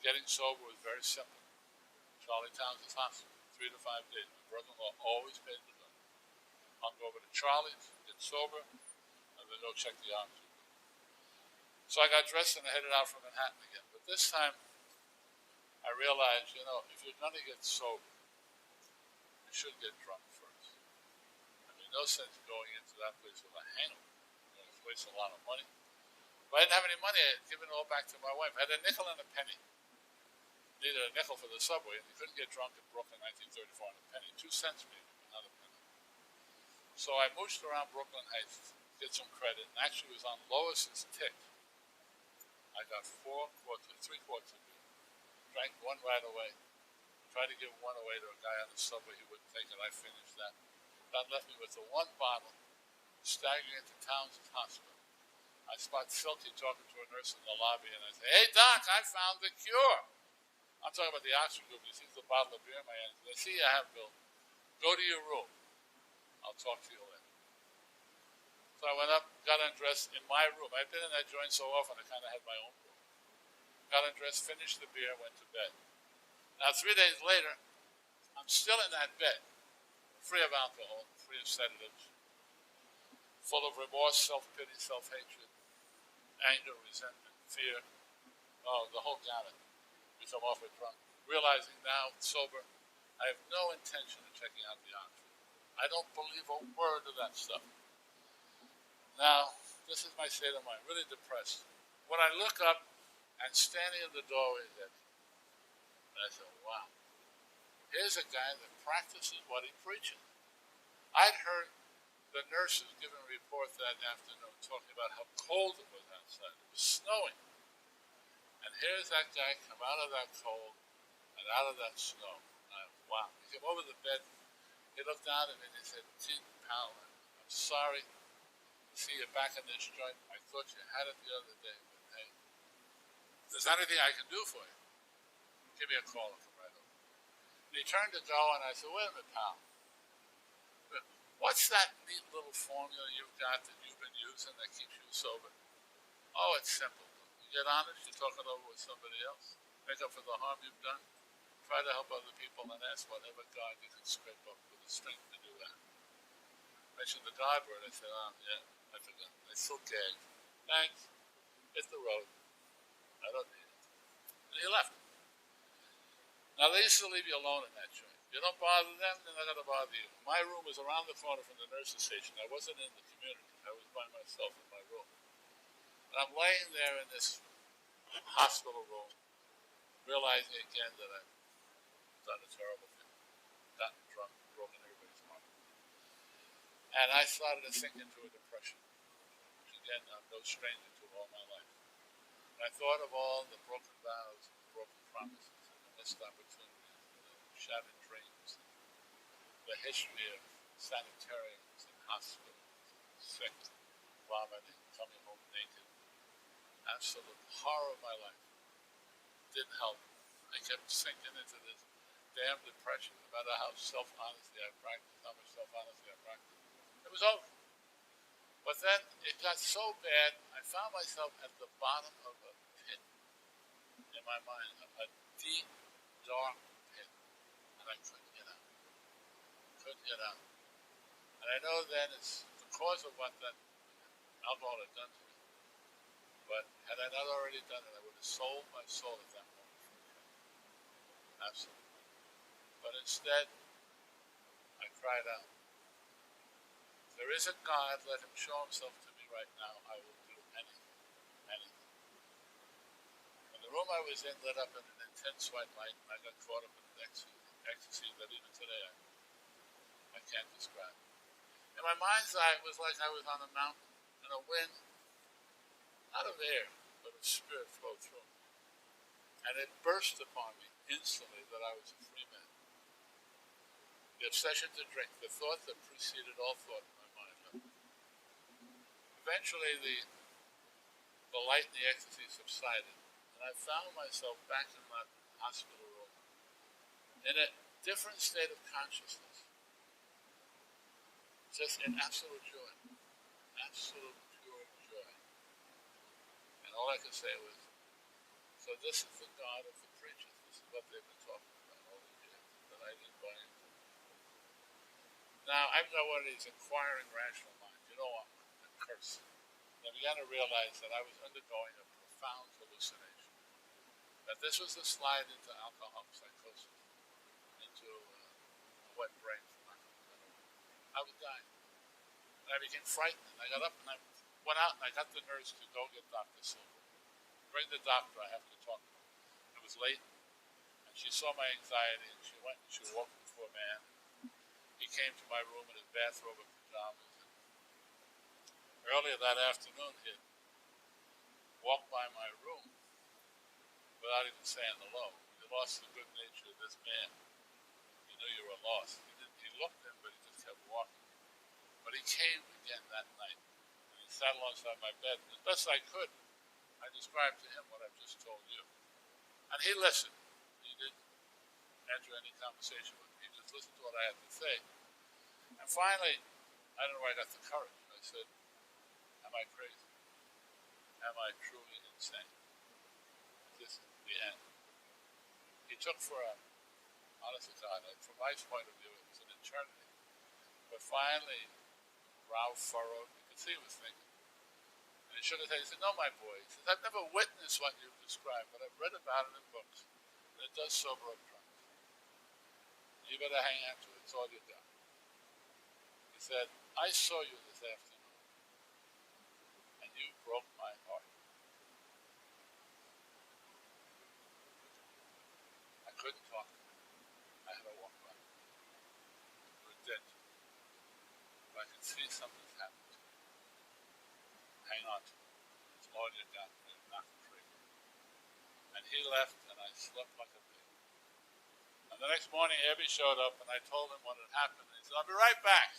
Getting sober was very simple. Charlie Townsend's hospital, 3 to 5 days. My brother-in-law always paid the bill. I'll go over to Charlie's, get sober, and then go check the oxygen. So I got dressed and I headed out from Manhattan again. But this time, I realized, if you're going to get sober, you should get drunk first. I mean, no sense going into that place with a hangover. It's wasting a lot of money. If I didn't have any money, I had given it all back to my wife. I had a nickel and a penny. Needed a nickel for the subway, and you couldn't get drunk in Brooklyn in 1934 on a penny. 2 cents maybe, not a penny. So I mooshed around Brooklyn Heights, get some credit, and actually was on Lois's tick. I got 3 quarts of beer. Drank one right away. Tried to give one away to a guy on the subway. He wouldn't take it. I finished that. That left me with the one bottle, staggering into Townsend's hospital. I spot Silky talking to a nurse in the lobby, and I say, "Hey, Doc, I found the cure." I'm talking about the oxygen group. He sees the bottle of beer in my hand. I see you have, Bill. Go to your room. I'll talk to you later. So I went up, got undressed in my room. I've been in that joint so often, I kind of had my own room. Got undressed, finished the beer, went to bed. Now, 3 days later, I'm still in that bed, free of alcohol, free of sedatives, full of remorse, self-pity, self-hatred, anger, resentment, fear, the whole gamut. Because I'm awfully drunk. Realizing now, sober, I have no intention of checking out the oxygen. I don't believe a word of that stuff. Now, this is my state of mind, really depressed. When I look up and standing in the doorway is Eddie. And I said, wow, here's a guy that practices what he preaches. I'd heard the nurses giving a report that afternoon talking about how cold it was outside. It was snowing. And here's that guy come out of that cold and out of that snow. Wow. He came over the bed. He looked down at me and he said, "Gee, pal, I'm sorry to see you back in this joint. I thought you had it the other day, but hey, if there's anything I can do for you, give me a call and come right over." And he turned to go and I said, "Wait a minute, pal. What's that neat little formula you've got that you've been using that keeps you sober?" "Oh, it's simple. You get honest, you talk it over with somebody else. Make up for the harm you've done. Try to help other people and ask whatever God you can scrape up with the strength to do that." I mentioned the God word. I said, yeah, I forgot. I still gagged. "Thanks. Hit the road. I don't need it." And he left. Now, they used to leave you alone in that joint. You don't bother them, they're not going to bother you. My room was around the corner from the nurse's station. I wasn't in the community. I was by myself in my room. And I'm laying there in this hospital room, realizing again that I've done a terrible thing. Gotten drunk, broken everybody's heart. And I started to sink into a depression, which again, I'm no stranger to all my life. And I thought of all the broken vows, the broken promises, and the missed opportunities, the shattered dreams, the history of sanitariums and hospitals, sick, vomiting, coming home naked. Absolute horror of my life. Didn't help. I kept sinking into this damn depression, no matter how self-honesty I practiced, how much self-honesty I practiced. It was over. But then it got so bad, I found myself at the bottom of a pit in my mind, a deep, dark pit, and I couldn't get out. Couldn't get out. And I know then it's the cause of what that alcohol had done to me. But had I not already done it, I would have sold my soul at that moment. Absolutely. But instead, I cried out, "If there is a God, let him show himself to me right now. I will do anything, anything." And the room I was in lit up in an intense white light, and I got caught up in an ecstasy that even today I can't describe. In my mind's eye, it was like I was on a mountain, and a wind, not of air, but of spirit flowed through me. And it burst upon me instantly that I was a free man. The obsession to drink, the thought that preceded all thought in my mind. Eventually, the light and the ecstasy subsided, and And I found myself back in that hospital room in a different state of consciousness, just in absolute joy, absolute pure joy. And all I could say was, so this is the God of the preachers. This is what they've been talking about all these years that I didn't buy into. Now, I've got one of these inquiring rational minds. You know, I'm a curse. And I began to realize that I was undergoing a profound hallucination. That this was a slide into alcohol psychosis, into a wet brain from alcohol. I was dying. And I became frightened. And I got up and I went out and I got the nurse to go get Dr. Silver. Bring the doctor, I have to talk to him. It was late, and she saw my anxiety, and she went and she walked me to a man. He came to my room in his bathrobe and pajamas. And earlier that afternoon, he had walked by my room without even saying hello. He lost the good nature of this man. He knew you were lost. He looked in, but he just kept walking. But he came again that night, and he sat alongside my bed. And as best I could, I described to him what I've just told you. And he listened. He didn't enter any conversation with me. He just listened to what I had to say. And finally, I don't know where I got the courage. I said, am I crazy? Am I truly insane? This is the end. He took for a, honest to God, from my point of view, it was an eternity. But finally, brow furrowed, you could see he was thinking. And he shook his head. He said, no, my boy. He said, I've never witnessed what you've described, but I've read about it in books. And it does sober up drunks. You better hang on to it. It's all you got. He said, I saw you this afternoon, and you broke my heart. I couldn't talk to him. I had to walk by. You were dead. But I could see something's happened. Hang on to it. It's all you got. You're not free. And he left, and I slept like a pig. And the next morning, Abby showed up, and I told him what had happened. And he said, I'll be right back.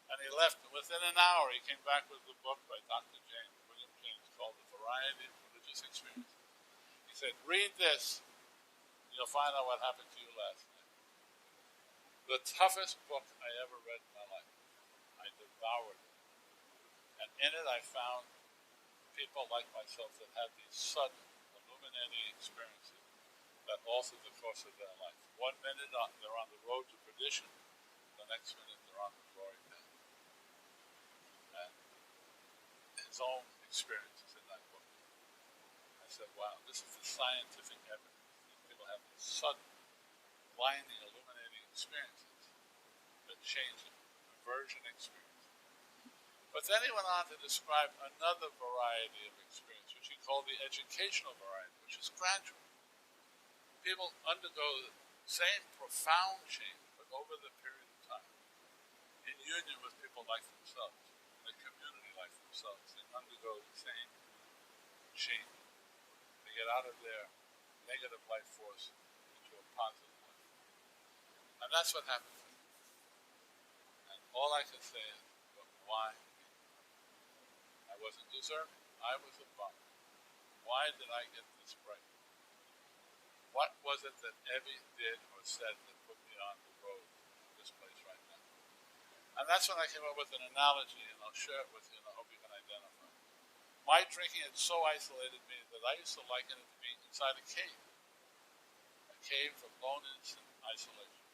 And he left, and within an hour, he came back with a book by Dr. William James, called The Variety of Religious Experience. He said, read this, and you'll find out what happened to you last night. The toughest book I ever read in my life. I devoured it. And in it I found people like myself that had these sudden, illuminating experiences that altered the course of their life. 1 minute they're on the road to perdition, the next minute they're on the glory path. And his own experiences in that book. I said, wow, this is the scientific evidence. These people have these sudden, blinding, illuminating experiences that change them. Conversion experience. But then he went on to describe another variety of experience, which he called the educational variety, which is gradual. People undergo the same profound change, but over the period of time, in union with people like themselves, in a community like themselves. They undergo the same change. They get out of their negative life force into a positive life. And that's what happened to me. And all I can say is, but why? I wasn't deserving. I was a bum. Why did I get this break? What was it that Evie did or said that put me on the road to this place right now? And that's when I came up with an analogy, and I'll share it with you, and I hope you can identify. My drinking had so isolated me that I used to liken it to being inside a cave of loneliness and isolation.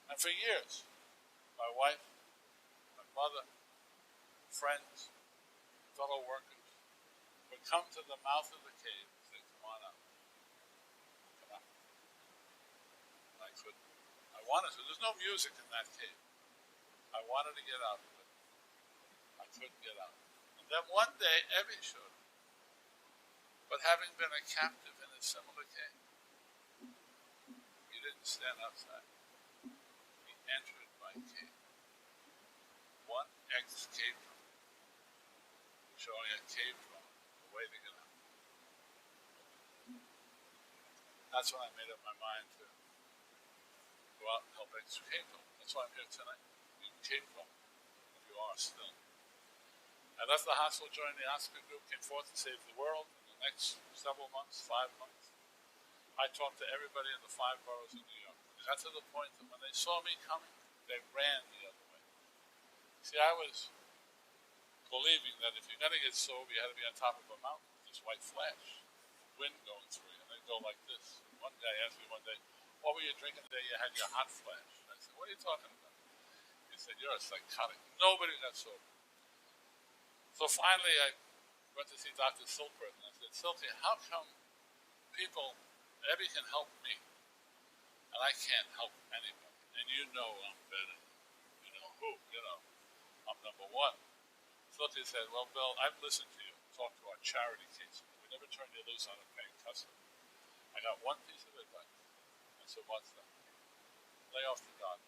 And for years, my wife, my mother, friends, fellow workers would come to the mouth of the cave and say, come on out. Come out. And I couldn't. I wanted to. There's no music in that cave. I wanted to get out of it. I couldn't get out. And then one day, Evie showed up. But having been a captive in a similar cave, he didn't stand outside. He entered my cave. One ex-cave room, showing a cave room, a way to get out. That's when I made up my mind to go out and help ex-cave room. That's why I'm here tonight. You cave room, if you are still. I left the hospital, joined the Oscar group, came forth to save the world. And the next several months, 5 months, I talked to everybody in the 5 boroughs of New York. It got to the point that when they saw me coming, they ran the other way. See, I was believing that if you're going to get sober, you had to be on top of a mountain with this white flash, wind going through you, and then go like this. One guy asked me one day, what were you drinking the day you had your hot flash? And I said, what are you talking about? He said, you're a psychotic. Nobody got sober. So finally, I went to see Dr. Silkworth, and I said, Silky, how come people, Abby can help me, and I can't help anybody? And you know I'm better. You know who? You know, I'm number one. Silky said, well, Bill, I've listened to you talk to our charity cases. We never turn you loose on a paying customer. I got one piece of advice. I said, what's that? Lay off the dog.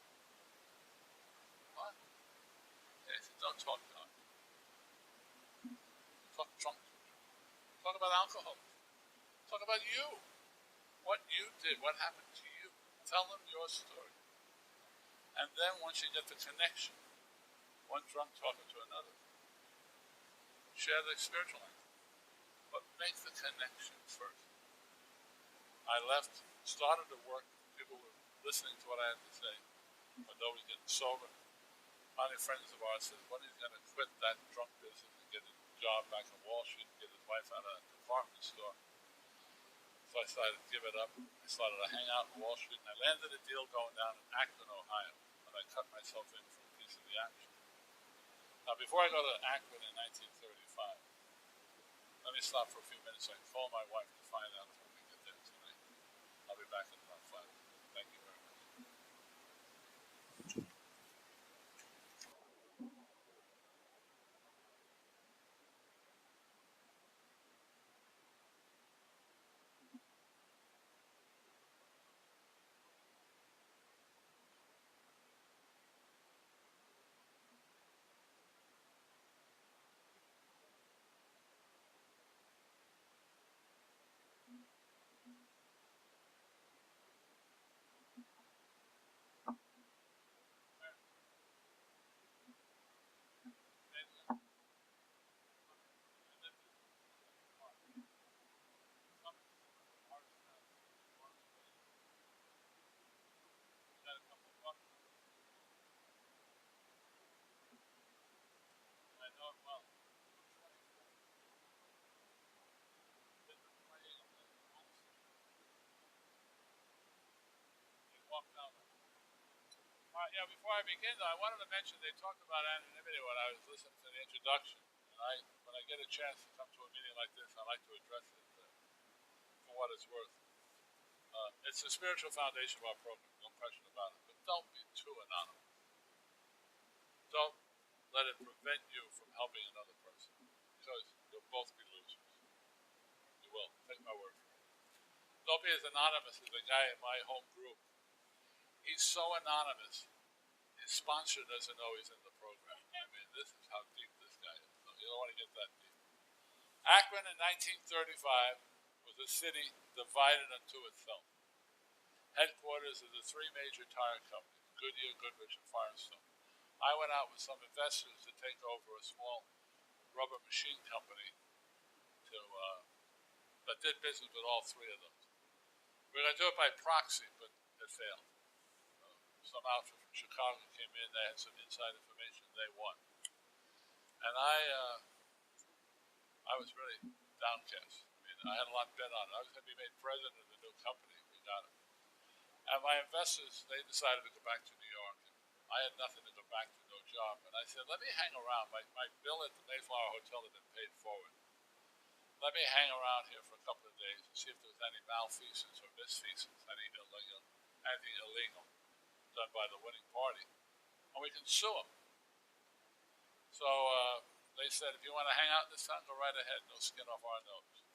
What? Yeah, he said, don't talk dog. Talk drunk. Talk about alcohol. Talk about you. What you did. What happened to you. Tell them your story. And then once you get the connection, one drunk talking to another, share the spiritual life. But make the connection first. I left, started to work. People were listening to what I had to say. But nobody getting sober. Finally, friends of ours said, when he's going to quit that drunk business and get a job back on Wall Street and get his wife out of a department store. So I decided to give it up. I started to hang out on Wall Street, and I landed a deal going down in Akron, Ohio, and I cut myself in for a piece of the action. Now, before I go to Akron in 1935, let me stop for a few minutes so I can call my wife to find out if I can get there tonight. I'll be back in about 5 minutes. Thank you very much. I know it well. Walk down there. Yeah, before I begin, though, I wanted to mention they talked about anonymity when I was listening to the introduction. And when I get a chance to come to a meeting like this, I like to address it for what it's worth. It's the spiritual foundation of our program, no question about it. But don't be too anonymous. Don't let it prevent you from helping another person, because you'll both be losers. You will. Take my word for it. Don't be as anonymous as the guy in my home group. He's so anonymous. His sponsor doesn't know he's in the program. I mean, this is how deep this guy is. So you don't want to get that deep. Akron in 1935 was a city divided unto itself. Headquarters of the 3 major tire companies, Goodyear, Goodrich, and Firestone. I went out with some investors to take over a small rubber machine company that did business with all 3 of those. We were going to do it by proxy, but it failed. Some outfit from Chicago came in, they had some inside information, they won. And I was really downcast. I mean, I had a lot bet on it. I was going to be made president of the new company. We got it. And my investors, they decided to go back to New York. I had nothing to go back to, no job. And I said, let me hang around. My bill at the Mayflower Hotel had been paid forward. Let me hang around here for a couple of days and see if there was any malfeasance or misfeasance, anything illegal done by the winning party. And we can sue them. So they said, if you want to hang out in the sun, go right ahead. No skin off our nose.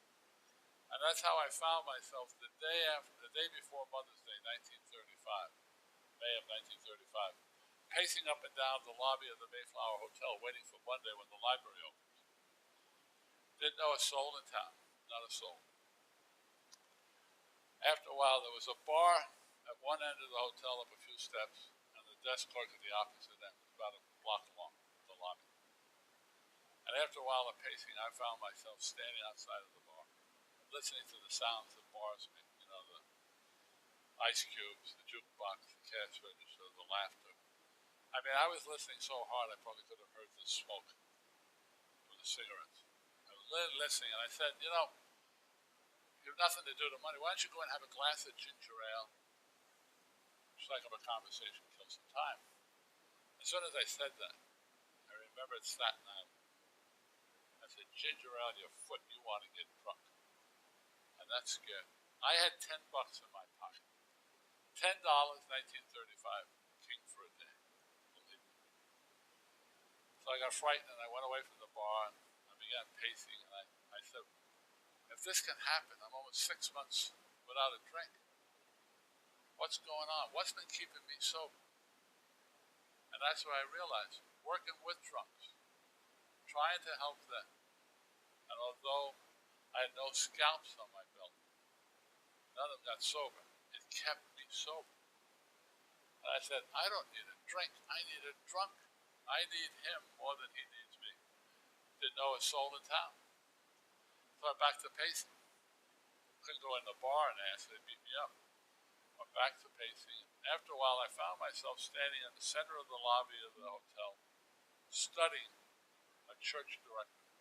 And that's how I found myself the day before Mother's Day, 1935, May of 1935, pacing up and down the lobby of the Mayflower Hotel, waiting for Monday when the library opens. Didn't know a soul in town, not a soul. After a while, there was a bar at one end of the hotel up a few steps, and the desk clerk at the opposite end, about a block along the lobby. And after a while of pacing, I found myself standing outside of the bar. listening to the sounds that bars make, the ice cubes, the jukebox, the cash register, the laughter. I mean, I was listening so hard I probably could have heard the smoke from the cigarettes. I was listening, and I said, you have nothing to do with money. Why don't you go and have a glass of ginger ale? Strike up a conversation, kill some time. As soon as I said that, I remembered Staten Island. I said, ginger ale, your foot, you want to get drunk. And that scared me. I had $10 in my pocket. $10, 1935, king for a day. Believe me. So I got frightened and I went away from the bar and I began pacing. And I said, if this can happen, I'm almost 6 months without a drink. What's going on? What's been keeping me sober? And that's what I realized. Working with drunks, trying to help them. And although I had no scalps on my belt, none of them got sober. It kept me sober. And I said, I don't need a drink. I need a drunk. I need him more than he needs me. Didn't know a soul in town. So I'm back to pacing. Couldn't go in the bar and ask them to beat me up. Went back to pacing. After a while, I found myself standing in the center of the lobby of the hotel, studying a church directory.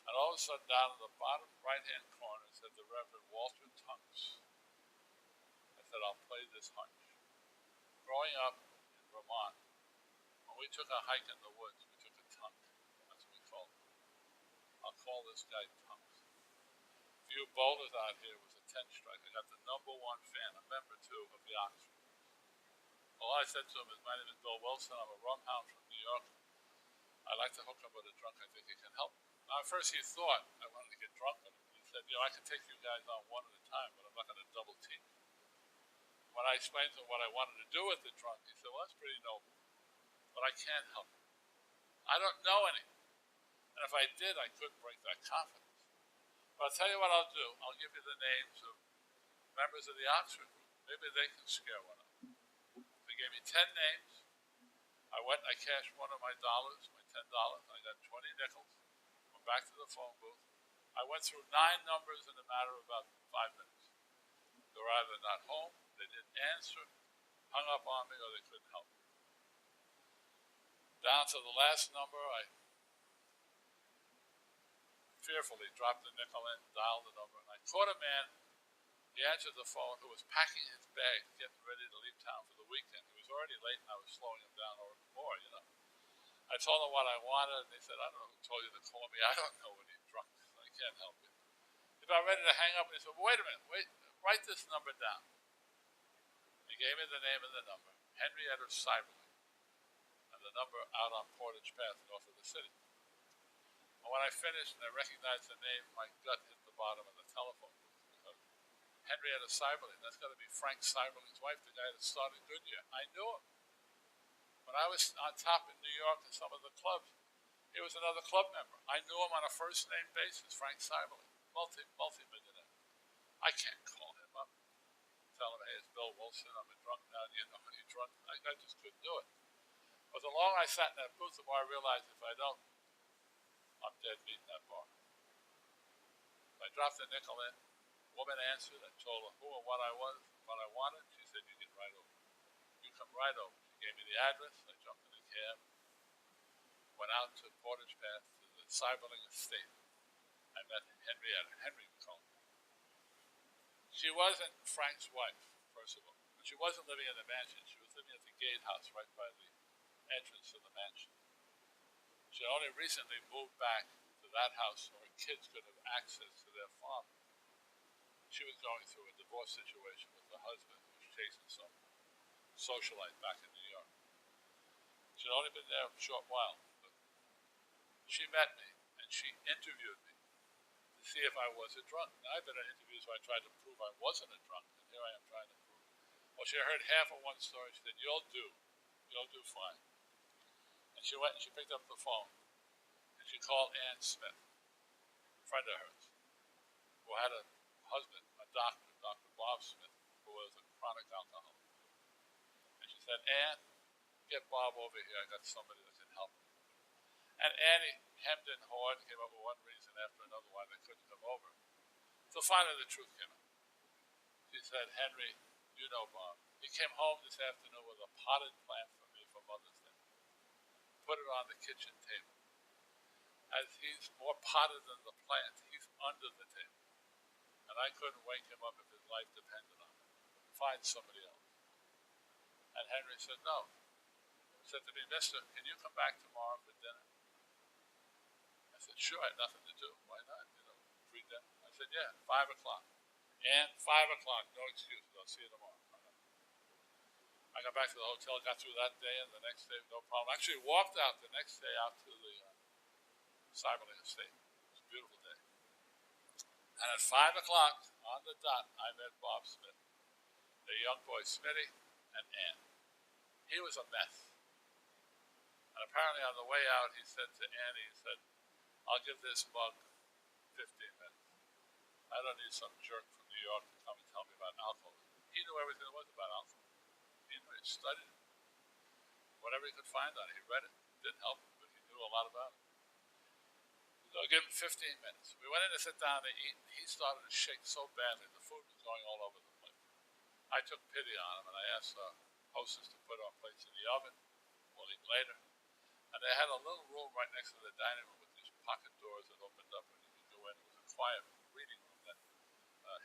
And all of a sudden, down in the bottom right-hand corner, said the Reverend Walter Tunks. I said, I'll play this hunch. Growing up in Vermont, when we took a hike in the woods, we took a tunk. That's what we called it. I'll call this guy Tunks. A few boulders out here was a 10 strike. I got the #1 fan, a member, too, of the Oxford. All I said to him is, my name is Bill Wilson. I'm a rum hound from New York. I'd like to hook up with a drunk. I think he can help. Now, at first he thought I wanted to get drunk with him. He said, I can take you guys on one at a time, but I'm not going to double team. When I explained to him what I wanted to do with the drunk, he said, well, that's pretty noble, but I can't help him. I don't know any. And if I did, I couldn't break that confidence. But I'll tell you what I'll do. I'll give you the names of members of the Oxford group. Maybe they can scare one up. They gave me 10 names. I went and I cashed one of my dollars, my $10. I got 20 nickels. Went back to the phone booth. I went through 9 numbers in a matter of about 5 minutes. They were either not home, they didn't answer, hung up on me, or they couldn't help me. Down to the last number, I fearfully dropped the nickel in, dialed the number, and I caught a man. He answered the phone, who was packing his bag, getting ready to leave town for the weekend. He was already late, and I was slowing him down more. I told him what I wanted, and he said, I don't know who told you to call me. I don't know when he's drunk. I can't help you. He was about ready to hang up, and he said, wait a minute, write this number down. He gave me the name and the number, Henrietta Cyberly, and the number out on Portage Path north of the city. And when I finished and I recognized the name, my gut hit the bottom of the telephone booth. Because Henrietta Cyberly, that's got to be Frank Cyberly's wife, the guy that started Goodyear. I knew him. When I was on top in New York in some of the clubs, he was another club member. I knew him on a first-name basis, Frank Cyberly, multi-millionaire. I can't call him up, tell him, hey, it's Bill Wilson, I'm a drunk now, do you know when you're drunk? I just couldn't do it. But the longer I sat in that booth, the more I realized if I don't, I'm dead meat in that bar. I dropped the nickel in. The woman answered. I told her who and what I was, what I wanted. She said, you get right over. You come right over. She gave me the address. I jumped in the cab. Went out to Portage Path to the Cyberling estate. I met Henrietta. Henry we called her. She wasn't Frank's wife, first of all. But she wasn't living in the mansion. She was living at the gatehouse right by the entrance to the mansion. She only recently moved back to that house so her kids could have access to their farm. She was going through a divorce situation with her husband who was chasing some socialite back in New York. She'd only been there a short while, but she met me and she interviewed me to see if I was a drunk. Now, I've been in interviews where I tried to prove I wasn't a drunk, and here I am trying to prove. Well, she heard half of one story. She said, you'll do fine. And she went and she picked up the phone and she called Ann Smith, a friend of hers, who had a husband, a doctor, Dr. Bob Smith, who was a chronic alcoholic. And she said, Ann, get Bob over here. I got somebody that can help him. And Annie hemmed and hawed and came up with one reason after another why they couldn't come over. So finally the truth came out. She said, Henry, you know Bob. He came home this afternoon with a potted plant for me for Mother's Day. Put it on the kitchen table. As he's more potted than the plant, he's under the table. And I couldn't wake him up if his life depended on it. Find somebody else. And Henry said, no. He said to me, mister, can you come back tomorrow for dinner? I said, sure, I had nothing to do. Why not? Free dinner. I said, yeah, 5 o'clock. And 5 o'clock, no excuses. I'll see you tomorrow. I got back to the hotel, got through that day, and the next day, no problem. Actually walked out the next day out to the Cyberlink estate. It was a beautiful day. And at 5 o'clock, on the dot, I met Bob Smith, the young boy Smitty, and Ann. He was a mess. And apparently on the way out, he said to Annie, he said, I'll give this mug 15 minutes. I don't need some jerk from New York to come and tell me about alcohol. He knew everything there was about alcohol. He knew it, studied it. Whatever he could find on it, he read it. Didn't help him, but he knew a lot about it. So I'll give him 15 minutes. We went in to sit down to eat, and he started to shake so badly, the food was going all over the place. I took pity on him, and I asked the hostess to put our plates in the oven. We'll eat later. And they had a little room right next to the dining room with these pocket doors that opened up, and you could go in. It was a quiet reading room that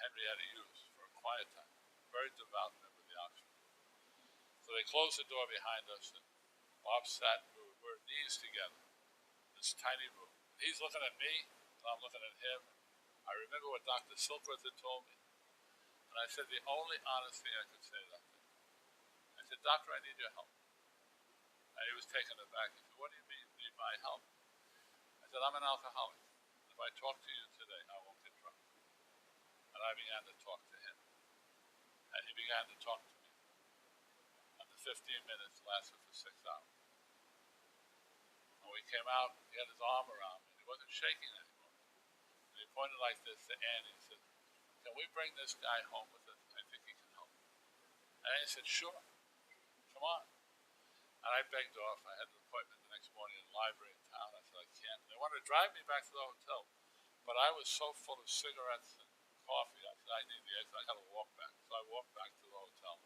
Henry had to use for a quiet time. Very devout member of the Oxford. So they closed the door behind us, and Bob sat, we were knees together, this tiny room. He's looking at me, and I'm looking at him. I remember what Dr. Silkworth had told me. And I said the only honest thing I could say that day. I said, Doctor, I need your help. And he was taken aback. He said, what do you mean, need my help? I said, I'm an alcoholic. If I talk to you today, I won't get drunk. And I began to talk to him. And he began to talk to me. And the 15 minutes lasted for 6 hours. When we came out, he had his arm around me. He wasn't shaking anymore. And he pointed like this to Annie. He said, can we bring this guy home with us? I think he can help. And Annie said, sure. Come on. And I begged off. I had an appointment the next morning in the library in town. I said, I can't. They wanted to drive me back to the hotel. But I was so full of cigarettes and coffee. I said, I need the exit. I got to walk back. So I walked back to the hotel.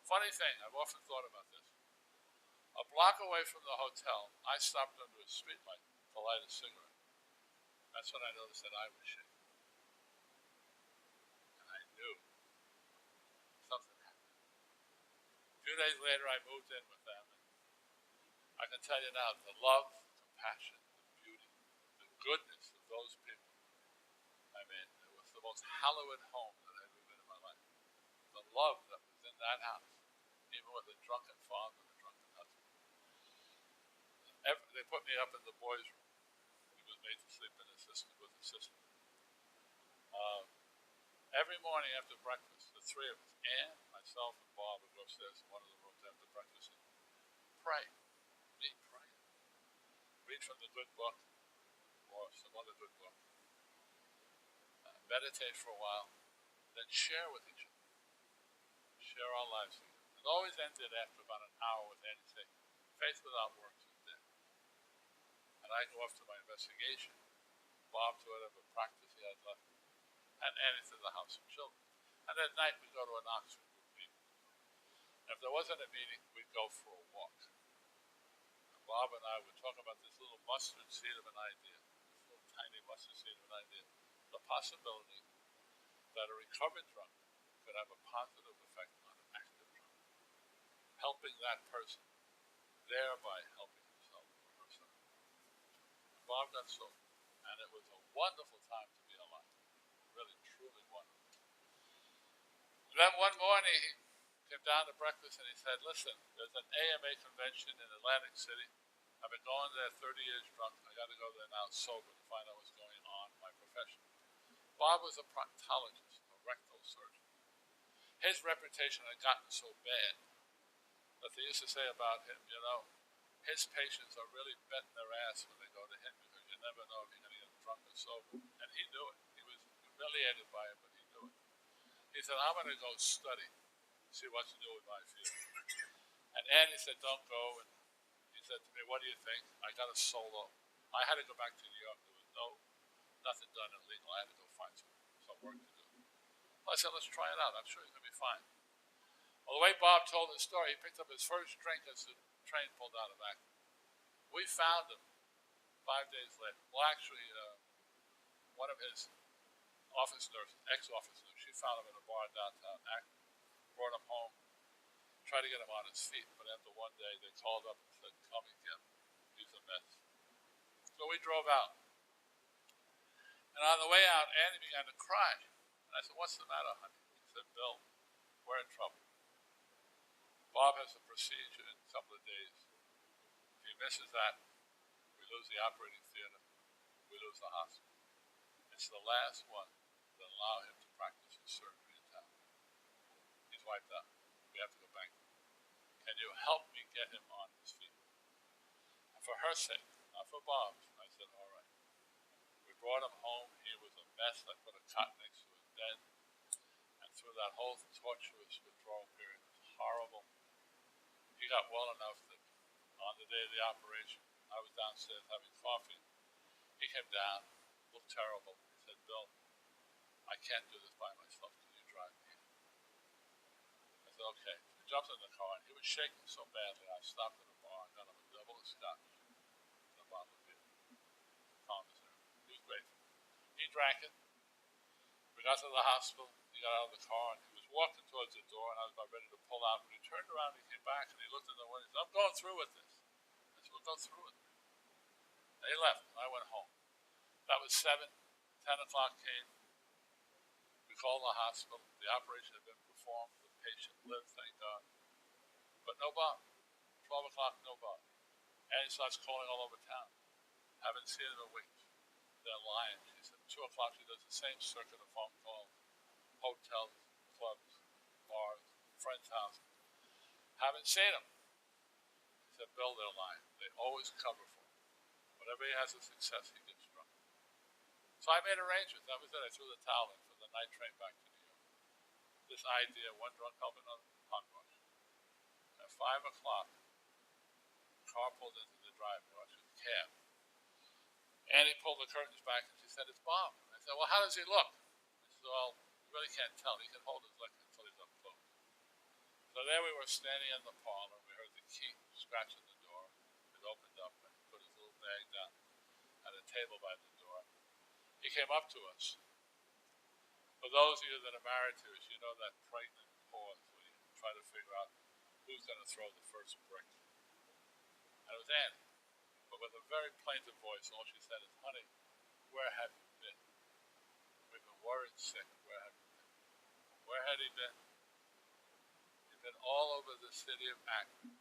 Funny thing, I've often thought about this. A block away from the hotel, I stopped under a streetlight to light a cigarette. That's when I noticed that I was shaking. And I knew something happened. A few days later, I moved in with them. And I can tell you now, the love, compassion, the beauty, the goodness of those people. I mean, it was the most hallowed home that I've ever been in my life. The love that was in that house, even with a drunken father and a drunken husband. They put me up in the boys' room. He was made to sleep in with his sister. Every morning after breakfast, the three of us, Ann, myself, and Bob, would go upstairs in one of the rooms after breakfast and pray. Me praying. Read from the good book or some other good book. Meditate for a while, then share with each other. Share our lives together. It always ended after about an hour with Annie saying, faith without works is dead. And I go off to my investigation, Bob to whatever practice he had left, and Annie to the house of children. And at night we'd go to an Oxford group meeting. And if there wasn't a meeting, we'd go for a walk. And Bob and I would talk about this little mustard seed of an idea, this little tiny mustard seed of an idea, the possibility that a recovered drunk could have a positive effect on an active drunk, helping that person, thereby helping himself or herself. Bob got sober, and it was a wonderful time to be alive. Really, truly wonderful. And then one morning he came down to breakfast and he said, listen, there's an AMA convention in Atlantic City. I've been going there 30 years drunk. I got to go there now sober to find out what's going on in my profession. Bob was a proctologist, a rectal surgeon. His reputation had gotten so bad that they used to say about him, his patients are really betting their ass when they go to him because you never know if you're going to get drunk or sober. And he knew it. He was humiliated by it, but he knew it. He said, I'm going to go study, see what to do with my field. And Annie said, don't go. And he said to me, what do you think? I got a solo. I had to go back to New York. There was nothing done illegal. I had to go find some work to do. Well, I said, let's try it out. I'm sure he's going to be fine. Well, the way Bob told his story, he picked up his first drink as the train pulled out of Akron. We found him 5 days later. Well, actually, one of his office nurses, ex-office nurse, she found him in a bar downtown Akron, brought him home, tried to get him on his feet, but after one day they called up and said, come and get him. He's a mess. So we drove out. And on the way out, Andy began to cry. And I said, what's the matter, honey? He said, Bill, we're in trouble. Bob has a procedure in a couple of days. If he misses that, we lose the operating theater. We lose the hospital. It's the last one that allow him to practice his surgery in town. He's wiped out. We have to go back. Can you help me get him on his feet? And for her sake, not for Bob's, I said, all right. We brought him home. He was a mess. I put a cot next to his bed. And through that whole torturous withdrawal period, it was horrible. He got well enough that on the day of the operation, I was downstairs having coffee. He came down, looked terrible. He said, Bill, I can't do this by myself. Can you drive me? I said, okay. So we jumped in the car, and he was shaking so badly, I stopped at a bar and got him a double of scotch and a bottle of beer. Calmed his nerves. He was grateful. He drank it. We got to the hospital. He got out of the car, and he was walking towards the door, and I was about ready to pull out. When he turned around, he came back, and he looked in the window. He said, I'm going through with this. I said, well, go through with it. And he left, and I went home. That was 7. 10 o'clock came. We called the hospital. The operation had been performed. The patient lived, thank God. But no Bob. 12 o'clock, no Bob. And he starts calling all over town. Haven't seen him in weeks. They're lying. She said, 2 o'clock, she does the same circuit of phone calls. Hotels, clubs, bars, friends' houses. Haven't seen him. He said, Bill, they're lying. They always cover for him. Whenever he has a success, he gets drunk. So I made arrangements. That was it. I threw the towel in for the night train back to New York. This idea, one drunk help another, hogwash. At 5 o'clock, the car pulled into the driveway. I was in the cab. Annie pulled the curtains back and she said, it's Bob. I said, well, how does he look? I said, well, you really can't tell. He can hold his liquor until he's up close. So there we were standing in the parlor. We heard the key scratching the door. It opened up and he put his little bag down at a table by the door. He came up to us. For those of you that are married to us, you know that pregnant pause where you try to figure out who's going to throw the first brick. And it was Annie. But with a very plaintive voice, all she said is, honey, where have you been? We've been worried sick. Where have you been? Where had he been? He'd been all over the city of Akron,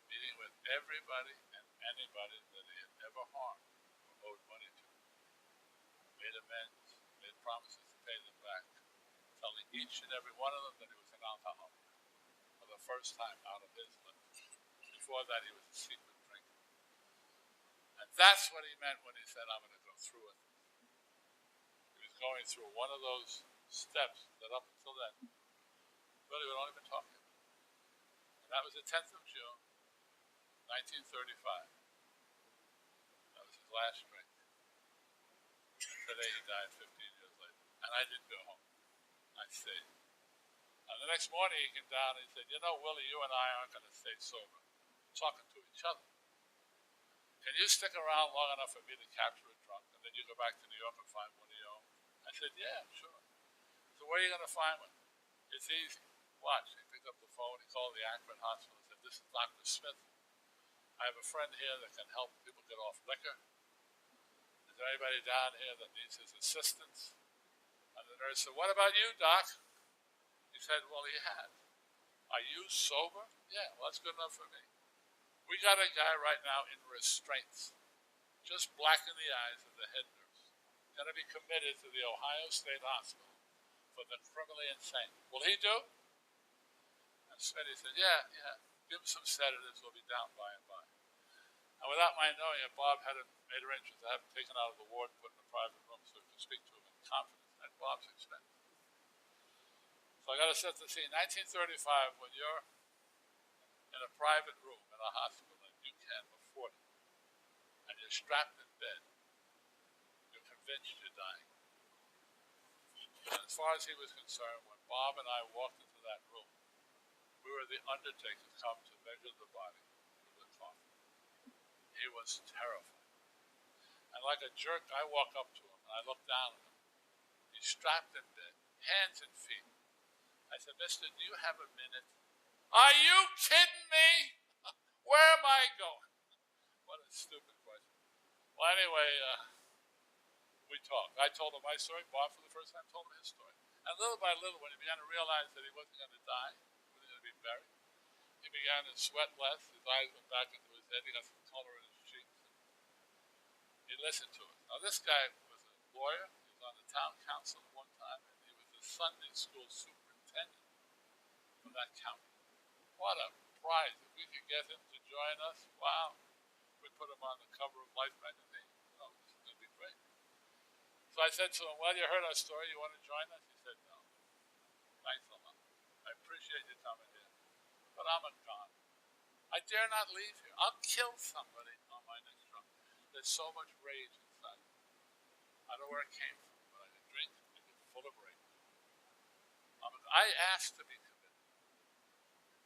meeting with everybody and anybody that he had ever harmed or owed money to. Made amends, made promises to pay them back, telling each and every one of them that he was an alcoholic for the first time out of his lips. Before that, he was a secret drinker. And that's what he meant when he said, I'm going to go through it. He was going through one of those steps that up until then, really we'd only been talking about. And that was the 10th of June, 1935. That was his last drink. Today he died 15 years later. And I didn't go home. I stayed. And the next morning he came down and he said, you know, Willie, you and I aren't going to stay sober. Talking to each other. Can you stick around long enough for me to capture a drunk and then you go back to New York and find one of your own? I said, yeah, sure. So where are you going to find one? It's easy. Watch. He picked up the phone. He called the Akron hospital and said, this is Dr. Smith. I have a friend here that can help people get off liquor. Is there anybody down here that needs his assistance? And the nurse said, what about you, Doc? He said, well, he had. Are you sober? Yeah, well, that's good enough for me. We got a guy right now in restraints, just black in the eyes of the head nurse, going to be committed to the Ohio State Hospital for the criminally insane. Will he do? And Smitty said, yeah, give him some sedatives, he'll be down by and by. And without my knowing it, Bob had made arrangements to have him taken out of the ward and put in a private room so he could speak to him in confidence at Bob's expense. So I got to set the scene. 1935, when you're in a private room in a hospital and you can afford it, and you're strapped in bed, you're convinced you're dying. As far as he was concerned, when Bob and I walked into that room, we were the undertakers come to measure the body with the coffin. He was terrified. And like a jerk, I walk up to him and I look down at him. He's strapped in bed, hands and feet. I said, "Mister, do you have a minute?" "Are you kidding me? Where am I going?" What a stupid question. Well, anyway, we talked. I told him my story. Bob, for the first time, told him his story. And little by little, when he began to realize that he wasn't going to die, he wasn't going to be buried, he began to sweat less. His eyes went back into his head. He got some color in his cheeks. He listened to it. Now, this guy was a lawyer. He was on the town council at one time, and he was the Sunday school superintendent for that county. What a prize. If we could get him to join us, wow. We'd put him on the cover of Life magazine. Oh, this is going to be great. So I said to him, "Well, you heard our story. You want to join us?" He said, "No. Thanks a lot. I appreciate you coming here, but I'm a gone. I dare not leave here. I'll kill somebody on my next trip. There's so much rage inside. I don't know where it came from, but I can drink and get full of rage. I asked to be committed.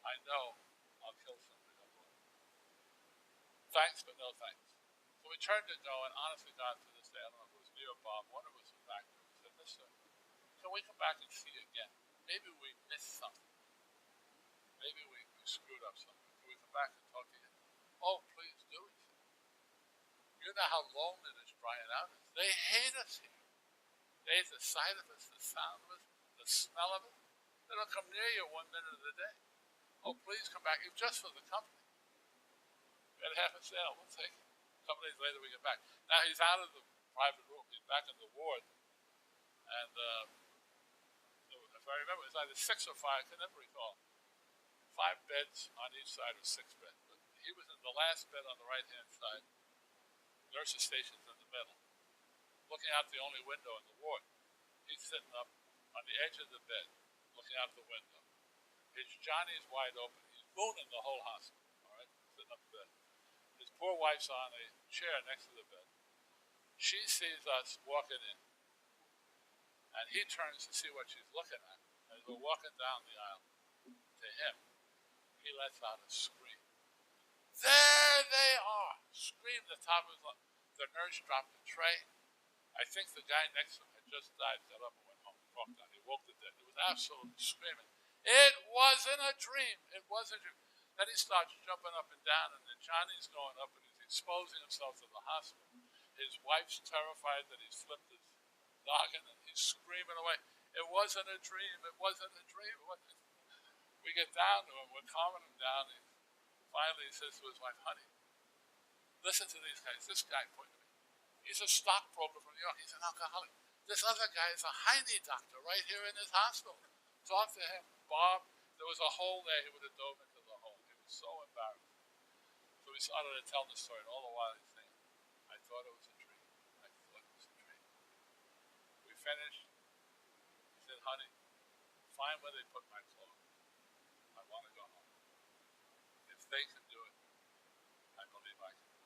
I know I'll kill somebody. Thanks, but no thanks." So we turned to go, and honestly, God, to this day, I don't know if it was me or Bob, one of us was back there. We said, "Mister, can we come back and see you again? Maybe we missed something. Maybe we screwed up something. Can we come back and talk to you?" "Oh, please do," he said. "You know how lonely this drying out is. They hate us here. They hate the sight of us, the sound of us, the smell of us. They don't come near you 1 minute of the day. Oh, please come back, just for the company. We had half a sale. We'll take it. A couple days later, we get back. Now he's out of the private room. He's back in the ward. And if I remember, it was either 6 or 5. I can never recall. 5 beds on each side, or 6 beds. But he was in the last bed on the right-hand side. Nurse's station's in the middle. Looking out the only window in the ward. He's sitting up on the edge of the bed, looking out the window. His Johnny's wide open. He's mooning the whole hospital. All right, sitting up in bed. His poor wife's on a chair next to the bed. She sees us walking in, and he turns to see what she's looking at. As we're walking down the aisle to him, he lets out a scream. "There they are!" Screamed at the top of his lungs. The nurse dropped the tray. I think the guy next to him had just died, got up and went home. Walked out. He woke the dead. It was absolutely screaming. It wasn't a dream. It wasn't a dream. Then he starts jumping up and down, and then Johnny's going up, and he's exposing himself to the hospital. His wife's terrified that he slipped his noggin, and he's screaming away. "It wasn't a dream. It wasn't a dream." We get down to him. We're calming him down. And finally, he says to his wife, "Honey, listen to these guys." This guy pointed to me. He's a stockbroker from New York. He's an alcoholic. This other guy is a Heine doctor right here in this hospital. Talk to him. Bob, there was a hole there. He would have dove into the hole. He was so embarrassed. So we started to tell the story, and all the while he's saying, "I thought it was a dream. I thought it was a dream." We finished. He said, "Honey, find where they put my clothes. I want to go home. If they can do it, I believe I can."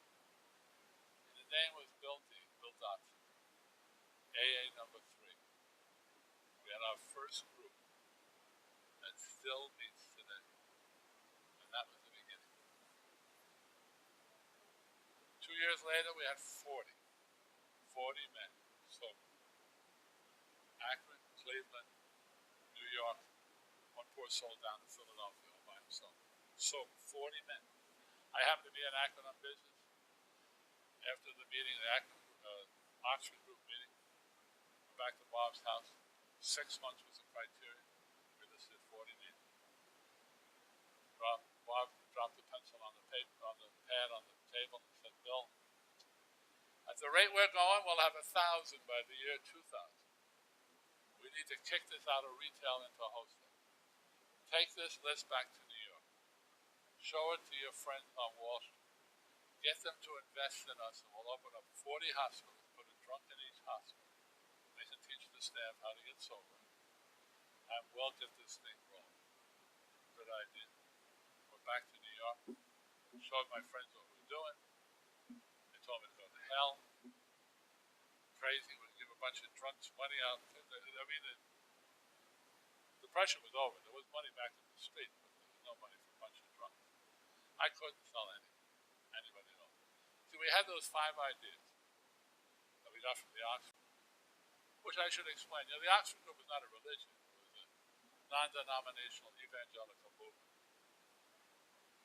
And his name was Bill Dotson, AA number 3. We had our first group that still meets today. And that was the beginning. 2 years later, we had 40 men sober. Akron, Cleveland, New York, one poor soul down in Philadelphia all by himself. Sober, 40 men. I happened to be in Akron on business. After the meeting, the Akron, Oxford group meeting, went back to Bob's house. 6 months was the criteria. We listed 40 names. Bob dropped the pencil on the paper, on the pad on the table, and said, "Bill, at the rate we're going, we'll have 1,000 by the year 2000. We need to kick this out of retail into wholesale. Take this list back to New York. Show it to your friends on Wall Street. Get them to invest in us, and we'll open up 40 hospitals, put a drunk in each hospital. They can teach the staff how to get sober. And we'll get this thing rolling." Good idea. We're back to New York. Showed my friends what we were doing. They told me to go to hell. Crazy. We'd give a bunch of drunks money out. I mean, the depression was over. There was money back in the street, but there was no money for punching drunks. I couldn't sell anybody else. See, we had those 5 ideas that we got from the Oxford, which I should explain. You know, the Oxford group was not a religion. It was a non-denominational evangelical movement.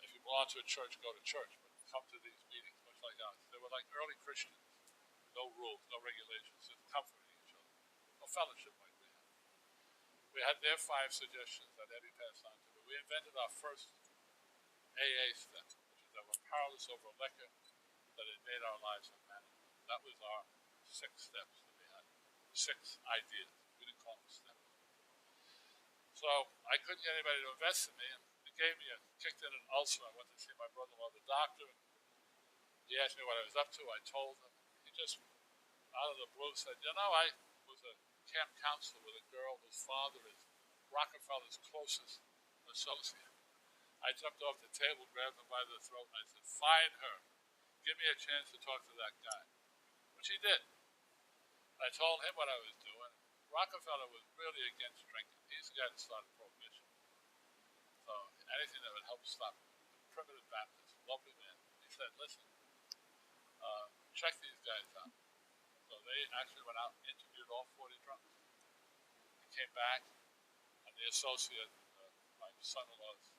If you belong to a church, go to church, but come to these meetings, much like ours. They were like early Christians. No rules, no regulations, just comforting each other. No fellowship like we had. We had their 5 suggestions that Eddie passed on to me. We invented our first AA step, which is that we're powerless over liquor, that it made our lives unmanageable. That was our 6 steps that we had. 6 ideas. We didn't call them steps. So I couldn't get anybody to invest in me, and it gave me kicked in an ulcer. I went to see my brother-in-law, the doctor, and he asked me what I was up to. I told him. He just, out of the blue, said, you know, I was a camp counselor with a girl whose father is Rockefeller's closest associate. I jumped off the table, grabbed him by the throat, and I said, find her. Give me a chance to talk to that guy. Which he did. I told him what I was doing. Rockefeller was really against drinking. He's the guy that started Prohibition. So anything that would help stop it. Primitive Baptist, lovely man. He said, listen, check these guys out. So they actually went out and interviewed all 40 drunks. He came back, and the associate, my son-in-law's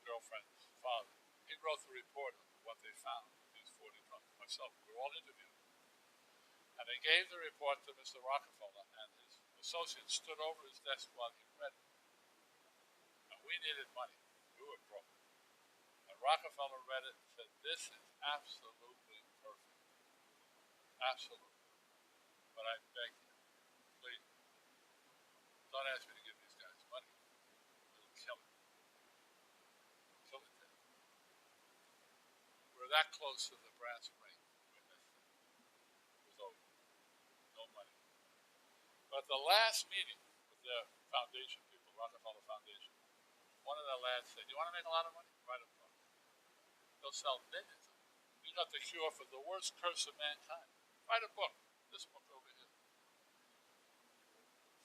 girlfriend's father, he wrote the report of what they found, these 40 drunks. Myself, we were all interviewed. And they gave the report to Mr. Rockefeller, and his associate stood over his desk while he read it. And we needed money. We were broke. And Rockefeller read it and said, this is absolutely perfect. Absolutely. But I beg you, please, don't ask me to give these guys money. It'll kill it. Kill it then. We're that close to the brass ring. It was over. No money. But the last meeting with the foundation people, Rockefeller Foundation, one of the lads said, you want to make a lot of money? Write a book. They'll sell millions of them. You got the cure for the worst curse of mankind. Write a book. This book over here.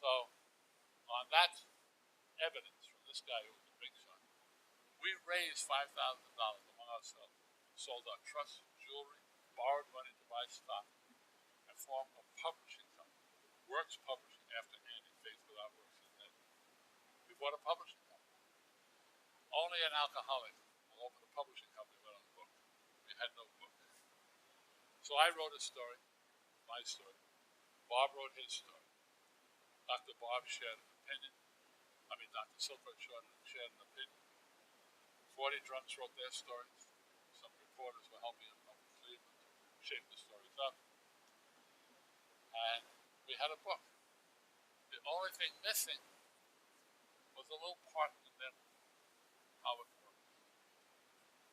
So, on that evidence from this guy who was a big shot, we raised $5,000 among ourselves, sold our trusts, jewelry, borrowed money to buy stock, and formed a publishing company, Works Publishing, after Andy Faith without Works is dead. We bought a publishing company. Only an alcoholic will open a publishing company without a book. We had no book. So I wrote a story, my story. Bob wrote his story. Dr. Bob shared an opinion. Dr. Silkberg shared an opinion. 40 drunks wrote their stories. Some reporters were helping them up in Cleveland to shape the stories up. And we had a book. The only thing missing was a little part in the middle, how it worked.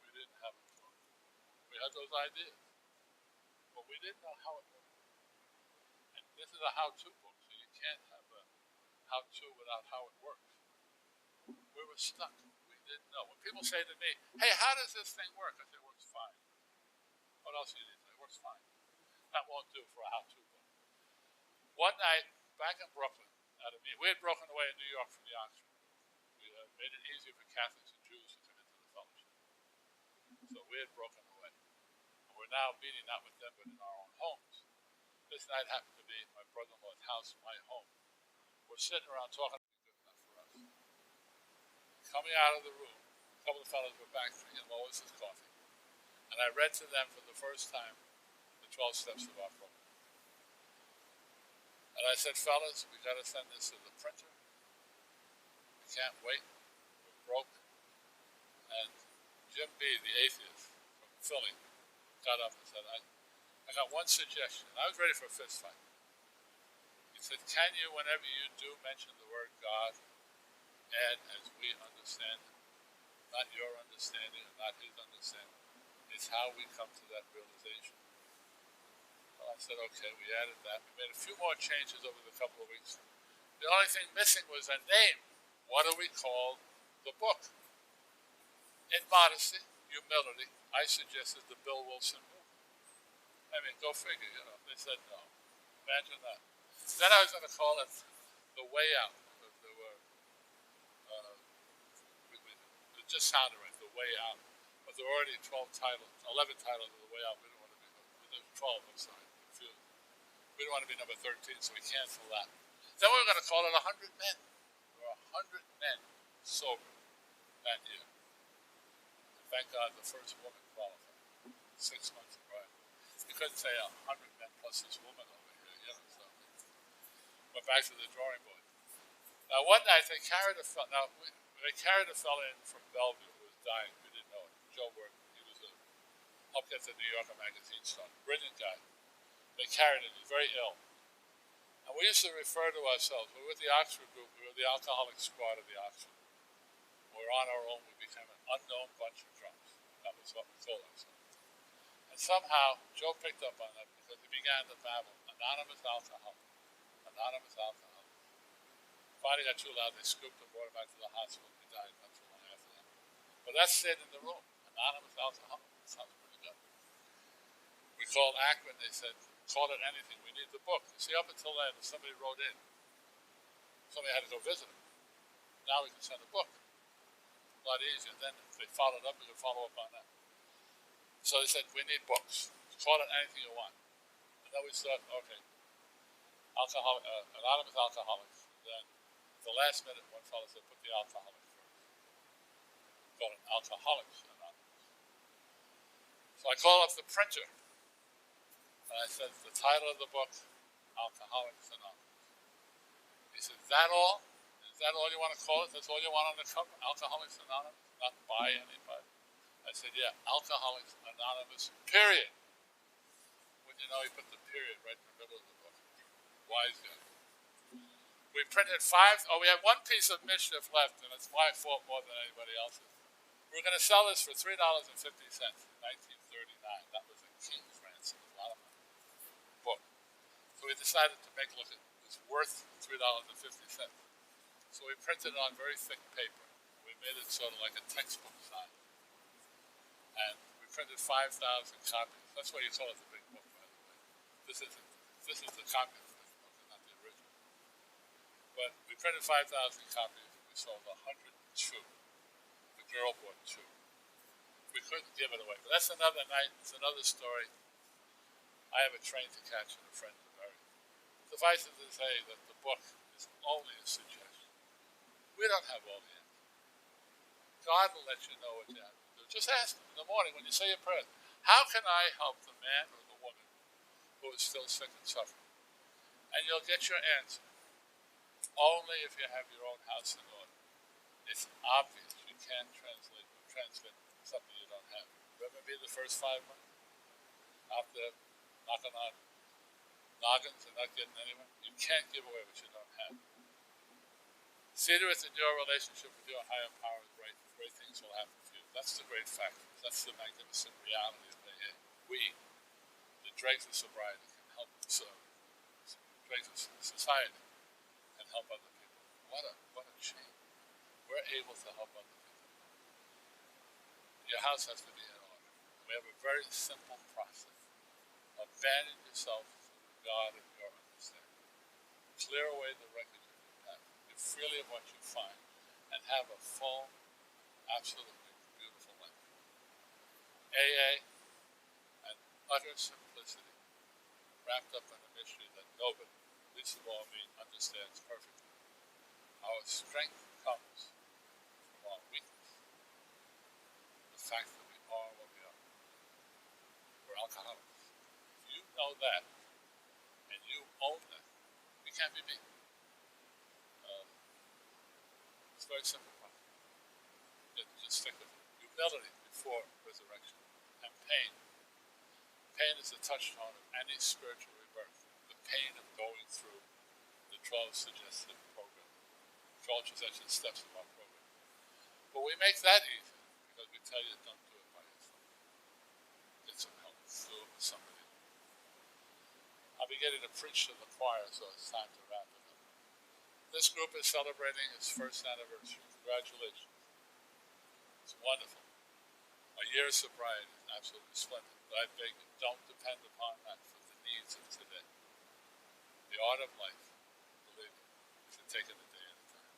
We didn't have a book. We had those ideas, but we didn't know how it worked. And this is a how-to book, so you can't have a how-to without how it works. We were stuck. We didn't know. When people say to me, hey, how does this thing work? I say, it works fine. What else do you need to say? It works fine. That won't do for a how-to book. One night, back in Brooklyn, we had broken away in New York from the Oxford. We made it easier for Catholics and Jews to come into the fellowship. So we had broken away. And we're now meeting not with them, but in our own homes. This night happened to be my brother-in-law's house, my home. We're sitting around talking, good enough for us. Coming out of the room, a couple of fellows were back drinking Lois's coffee. And I read to them for the first time the 12 steps of our program. And I said, fellas, we got to send this to the printer. We can't wait. We're broke. And Jim B., the atheist from Philly, got up and said, I got one suggestion. I was ready for a fist fight. He said, can you, whenever you do mention the word God, add as we understand it, not your understanding and not his understanding, it's how we come to that realization. Well, I said, okay, we added that. We made a few more changes over the couple of weeks. The only thing missing was a name. What do we call the book? In modesty, humility, I suggested the Bill Wilson movement. I mean, go figure, They said no. Imagine that. Then I was going to call it The Way Out. There were, it just sounded right, The Way Out. But there were already 11 titles of The Way Out. We didn't want to be, there's 12, I'm sorry, confused. We didn't want to be number 13, so we canceled that. Then we were going to call it 100 Men. There were 100 men sober that year. And thank God the first woman qualified 6 months prior. You couldn't say 100 men plus this woman over here, you know, so went back to the drawing board. Now one night they carried a fellow in from Bellevue who was dying. We didn't know it. Joe worked. He was helped get the New Yorker magazine started. Brilliant guy. They carried him. He was very ill. And we used to refer to ourselves. We were the Oxford group. We were the alcoholic squad of the Oxford. We were on our own. We became an unknown bunch of drunks. That was what we called ourselves. And somehow Joe picked up on that because he began to babble. Anonymous alcoholic. Anonymous alcoholic. Finally got too loud. They scooped him, brought him back to the hospital. He died not too long after that. But that stayed in the room. Anonymous alcoholic. Sounds pretty good. We called Akron. They said, call it anything. We need the book. You see, up until then, if somebody wrote in, somebody had to go visit him. Now we can send a book. A lot easier. Then if they followed up, we could follow up on that. So they said, we need books. Call it anything you want. And then we thought, okay, anonymous alcoholics. Then at the last minute, one fellow said, put the alcoholics first. Call it Alcoholics Anonymous. So I called up the printer. And I said, the title of the book, Alcoholics Anonymous. He said, is that all? Is that all you want to call it? That's all you want on the cover? Alcoholics Anonymous? Not by anybody? I said, yeah, Alcoholics Anonymous, period. When you know, he put the period right in the middle of the book. Wise guy. We printed we had one piece of mischief left, and it's my fault more than anybody else's. We were going to sell this for $3.50 in 1939. That was in King, France. It was a lot of money. Book. So we decided to make it look, it was worth $3.50. So we printed it on very thick paper. We made it sort of like a textbook size. And we printed 5,000 copies. That's why you call it the big book, by the way. This is the copy of this book, and not the original. But we printed 5,000 copies. We sold 102. The girl bought 2. We couldn't give it away. But that's another night. It's another story. I have a train to catch and a friend to bury. Suffice it to say that the book is only a suggestion. We don't have all the answers. God will let you know what you have to do. Just ask him in the morning when you say your prayers, how can I help the man or the woman who is still sick and suffering? And you'll get your answer. Only if you have your own house in order. It's obvious you can't transmit something you don't have. Remember me the first 5 months? Out there knocking on noggins and not getting anywhere? You can't give away what you don't have. See to it that your relationship with your higher power is right. Great things will happen to you. That's the great fact. That's the magnificent reality of the AA. We, the dregs of sobriety, can help dregs of society, can help other people. What a change. We're able to help other people. Your house has to be in order. We have a very simple process. Abandon yourself to God and your understanding. Clear away the wreckage of your past. Give freely of what you find, and have a full, absolutely beautiful life. AA and utter simplicity, wrapped up in a mystery that nobody, least of all me, understands perfectly. Our strength comes from our weakness. The fact that we are what we are. We're alcoholics. If you know that, and you own that, we can't be beat. It's very simple. Just stick with it. Humility before resurrection. And pain. Pain is the touchstone of any spiritual rebirth. The pain of going through the 12 suggested program. 12 suggested steps of our program. But we make that easy because we tell you don't do it by yourself. Get some help. Do it with somebody. I'll be getting to preach to the choir, so it's time to wrap it up. This group is celebrating its first anniversary. Congratulations. It's wonderful. A year of sobriety is absolutely splendid. But I beg you, don't depend upon that for the needs of today. The art of life, believe me, is to take it a day at a time.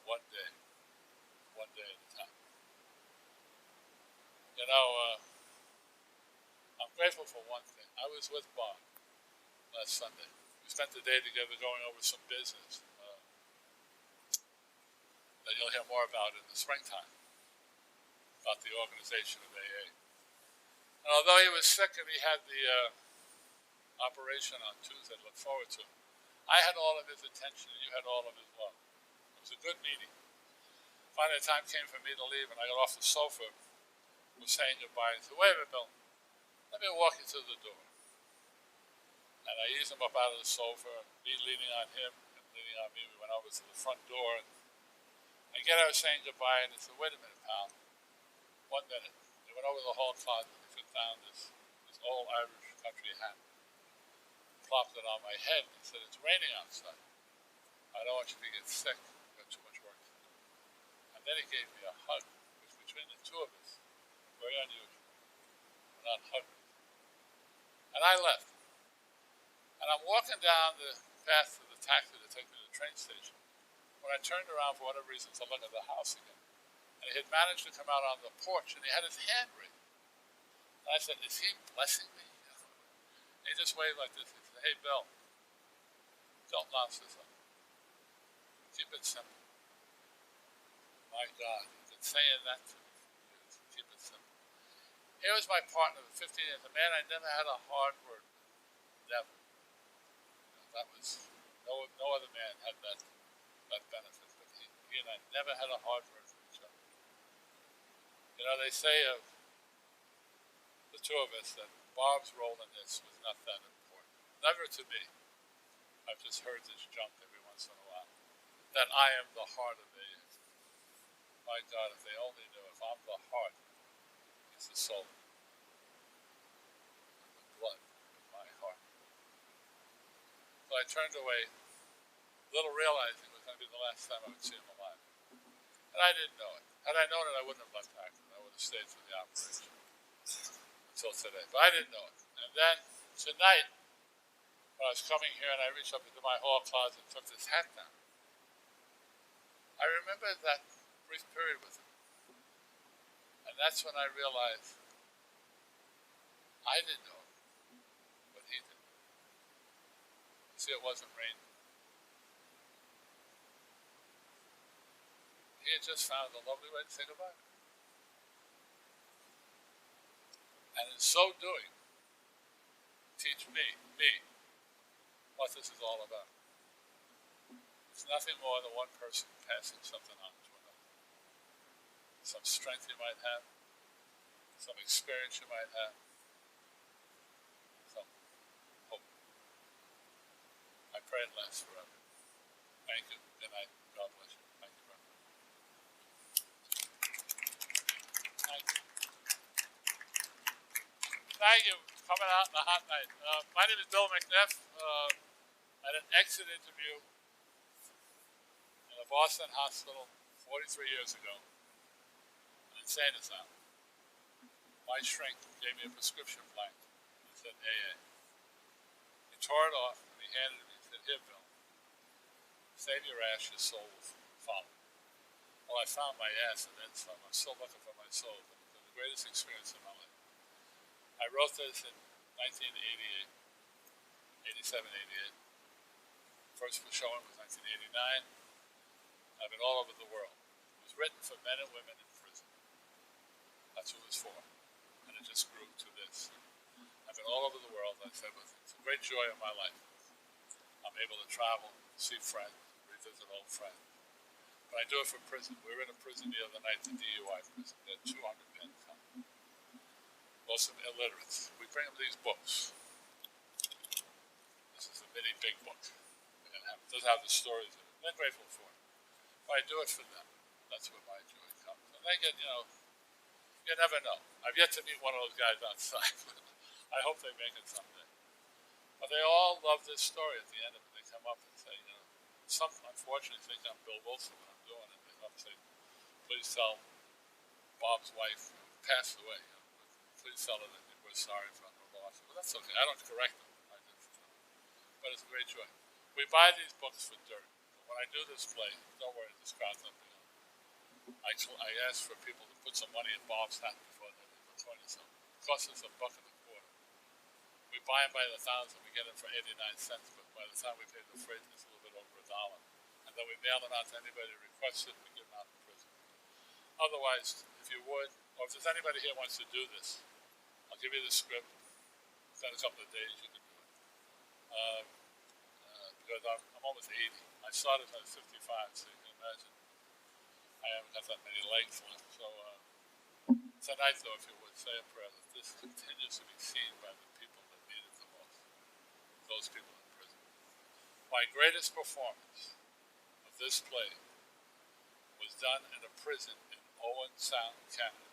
One day at a time. You know, I'm grateful for one thing. I was with Bob last Sunday. We spent the day together going over some business that you'll hear more about in the springtime, about the organization of AA. And although he was sick and he had the operation on Tuesday to look forward to, I had all of his attention and you had all of his love. It was a good meeting. Finally, the time came for me to leave, and I got off the sofa, was saying goodbye, and said, "Wait a minute, Bill, let me walk you to the door." And I eased him up out of the sofa, me leaning on him and leaning on me. We went over to the front door, and again I was saying goodbye, and he said, "Wait a minute, pal, 1 minute." He went over to the hall closet and he took down this old Irish country hat, plopped it on my head, and said, "It's raining outside. I don't want you to get sick. You've got too much work to do." And then he gave me a hug, which between the two of us, very unusual. We're not hugging. And I left. And I'm walking down the path to the taxi to take me to the train station, when I turned around for whatever reason to look at the house again. And he had managed to come out on the porch, and he had his hand raised. And I said, "Is he blessing me?" And he just waved like this. He said, "Hey, Bill, don't louse this up. Keep it simple." My God, he's been saying that to me. Keep it simple. Here was my partner for 15 years, a man I never had a hard word with. Never. That was, no other man had that benefit, but he and I never had a hard word with each other. You know, they say of the two of us that Bob's role in this was not that important. Never to me. I've just heard this junk every once in a while. That I am the heart of AA. My God, if they only knew, if I'm the heart, he's the soul. The blood of my heart. So I turned away, little realizing it was going to be the last time I would see him alive. And I didn't know it. Had I known it, I wouldn't have left Akron. I would have stayed for the operation until today. But I didn't know it. And then tonight, when I was coming here and I reached up into my hall closet and took this hat down, I remember that brief period with him. And that's when I realized I didn't know what he did. See, it wasn't raining. He had just found a lovely way to say goodbye. And in so doing, teach me, what this is all about. It's nothing more than one person passing something on to another. Some strength you might have, some experience you might have, some hope. I pray it lasts forever. Thank you. Good night. God bless you. Thank you very much. Thank you. Thank you for coming out on a hot night. My name is Bill McNiff. I had an exit interview in a Boston hospital 43 years ago, an insane asylum. My shrink gave me a prescription blank. It said AA. He tore it off and he handed it to me and said, "Here, Bill, save your ass, your soul will follow." Well, I found my ass and then some. I'm still looking for my soul, but it was the greatest experience in my life. I wrote this in 1988, 87, 88. First showing was 1989. I've been all over the world. It was written for men and women in prison. That's what it was for. And it just grew to this. I've been all over the world, like I said, it's a great joy of my life. I'm able to travel, see friends, revisit old friends. But I do it for prison. We were in a prison the other night, the DUI prison. They had 200 men come. Most of them illiterates. We bring them these books. This is a mini big book. It doesn't have the stories in it. They're grateful for it. But I do it for them. That's where my joy comes. And they get, you never know. I've yet to meet one of those guys outside. I hope they make it someday. But they all love this story at the end of it. They come up and say, some unfortunately think I'm Bill Wilson when I'm doing it. They come up and say, "Please tell Bob's wife who passed away, please tell her that we're sorry for her loss." Well, that's okay. I don't correct them. but it's a great joy. We buy these books for dirt. When I do this play, don't worry, this crowd's not big. I ask for people to put some money in Bob's hat before they leave the coin. So it costs us $1.25. We buy them by the thousand. We get them for 89 cents, but by the time we pay the freight, it's a little bit over $1. And then we mail them out to anybody who requests it. We give them out in prison. Otherwise, if you would, or if there's anybody here who wants to do this, I'll give you the script. Spend a couple of days, you can do it. Because I'm almost 80. I started when I was 55, so you can imagine I haven't got that many legs left. So tonight, though, if you would, say a prayer that this continues to be seen by the people that need it the most, those people in prison. My greatest performance of this play was done in a prison in Owen Sound, Canada,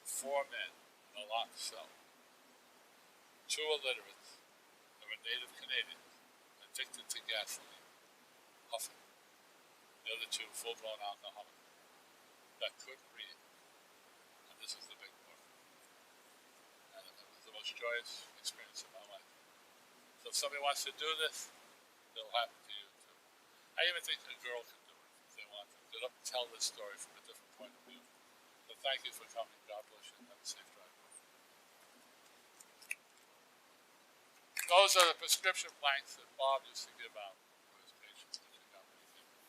to 4 men in a locked cell. 2 illiterates that were native Canadians, addicted to gasoline, huffing. The other 2 full-blown alcoholics that couldn't read. And this was the big book. And it was the most joyous experience of my life. So if somebody wants to do this, it'll happen to you too. I even think a girl can do it if they want to. Get up and tell this story from a different point of view. So thank you for coming. God bless you and have a safe drive. Those are the prescription blanks that Bob used to give out for his patients that you got when he came in.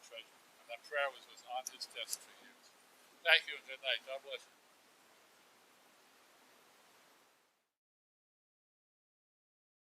Treasure. And that prayer was on his desk for years. Thank you and good night. God bless you.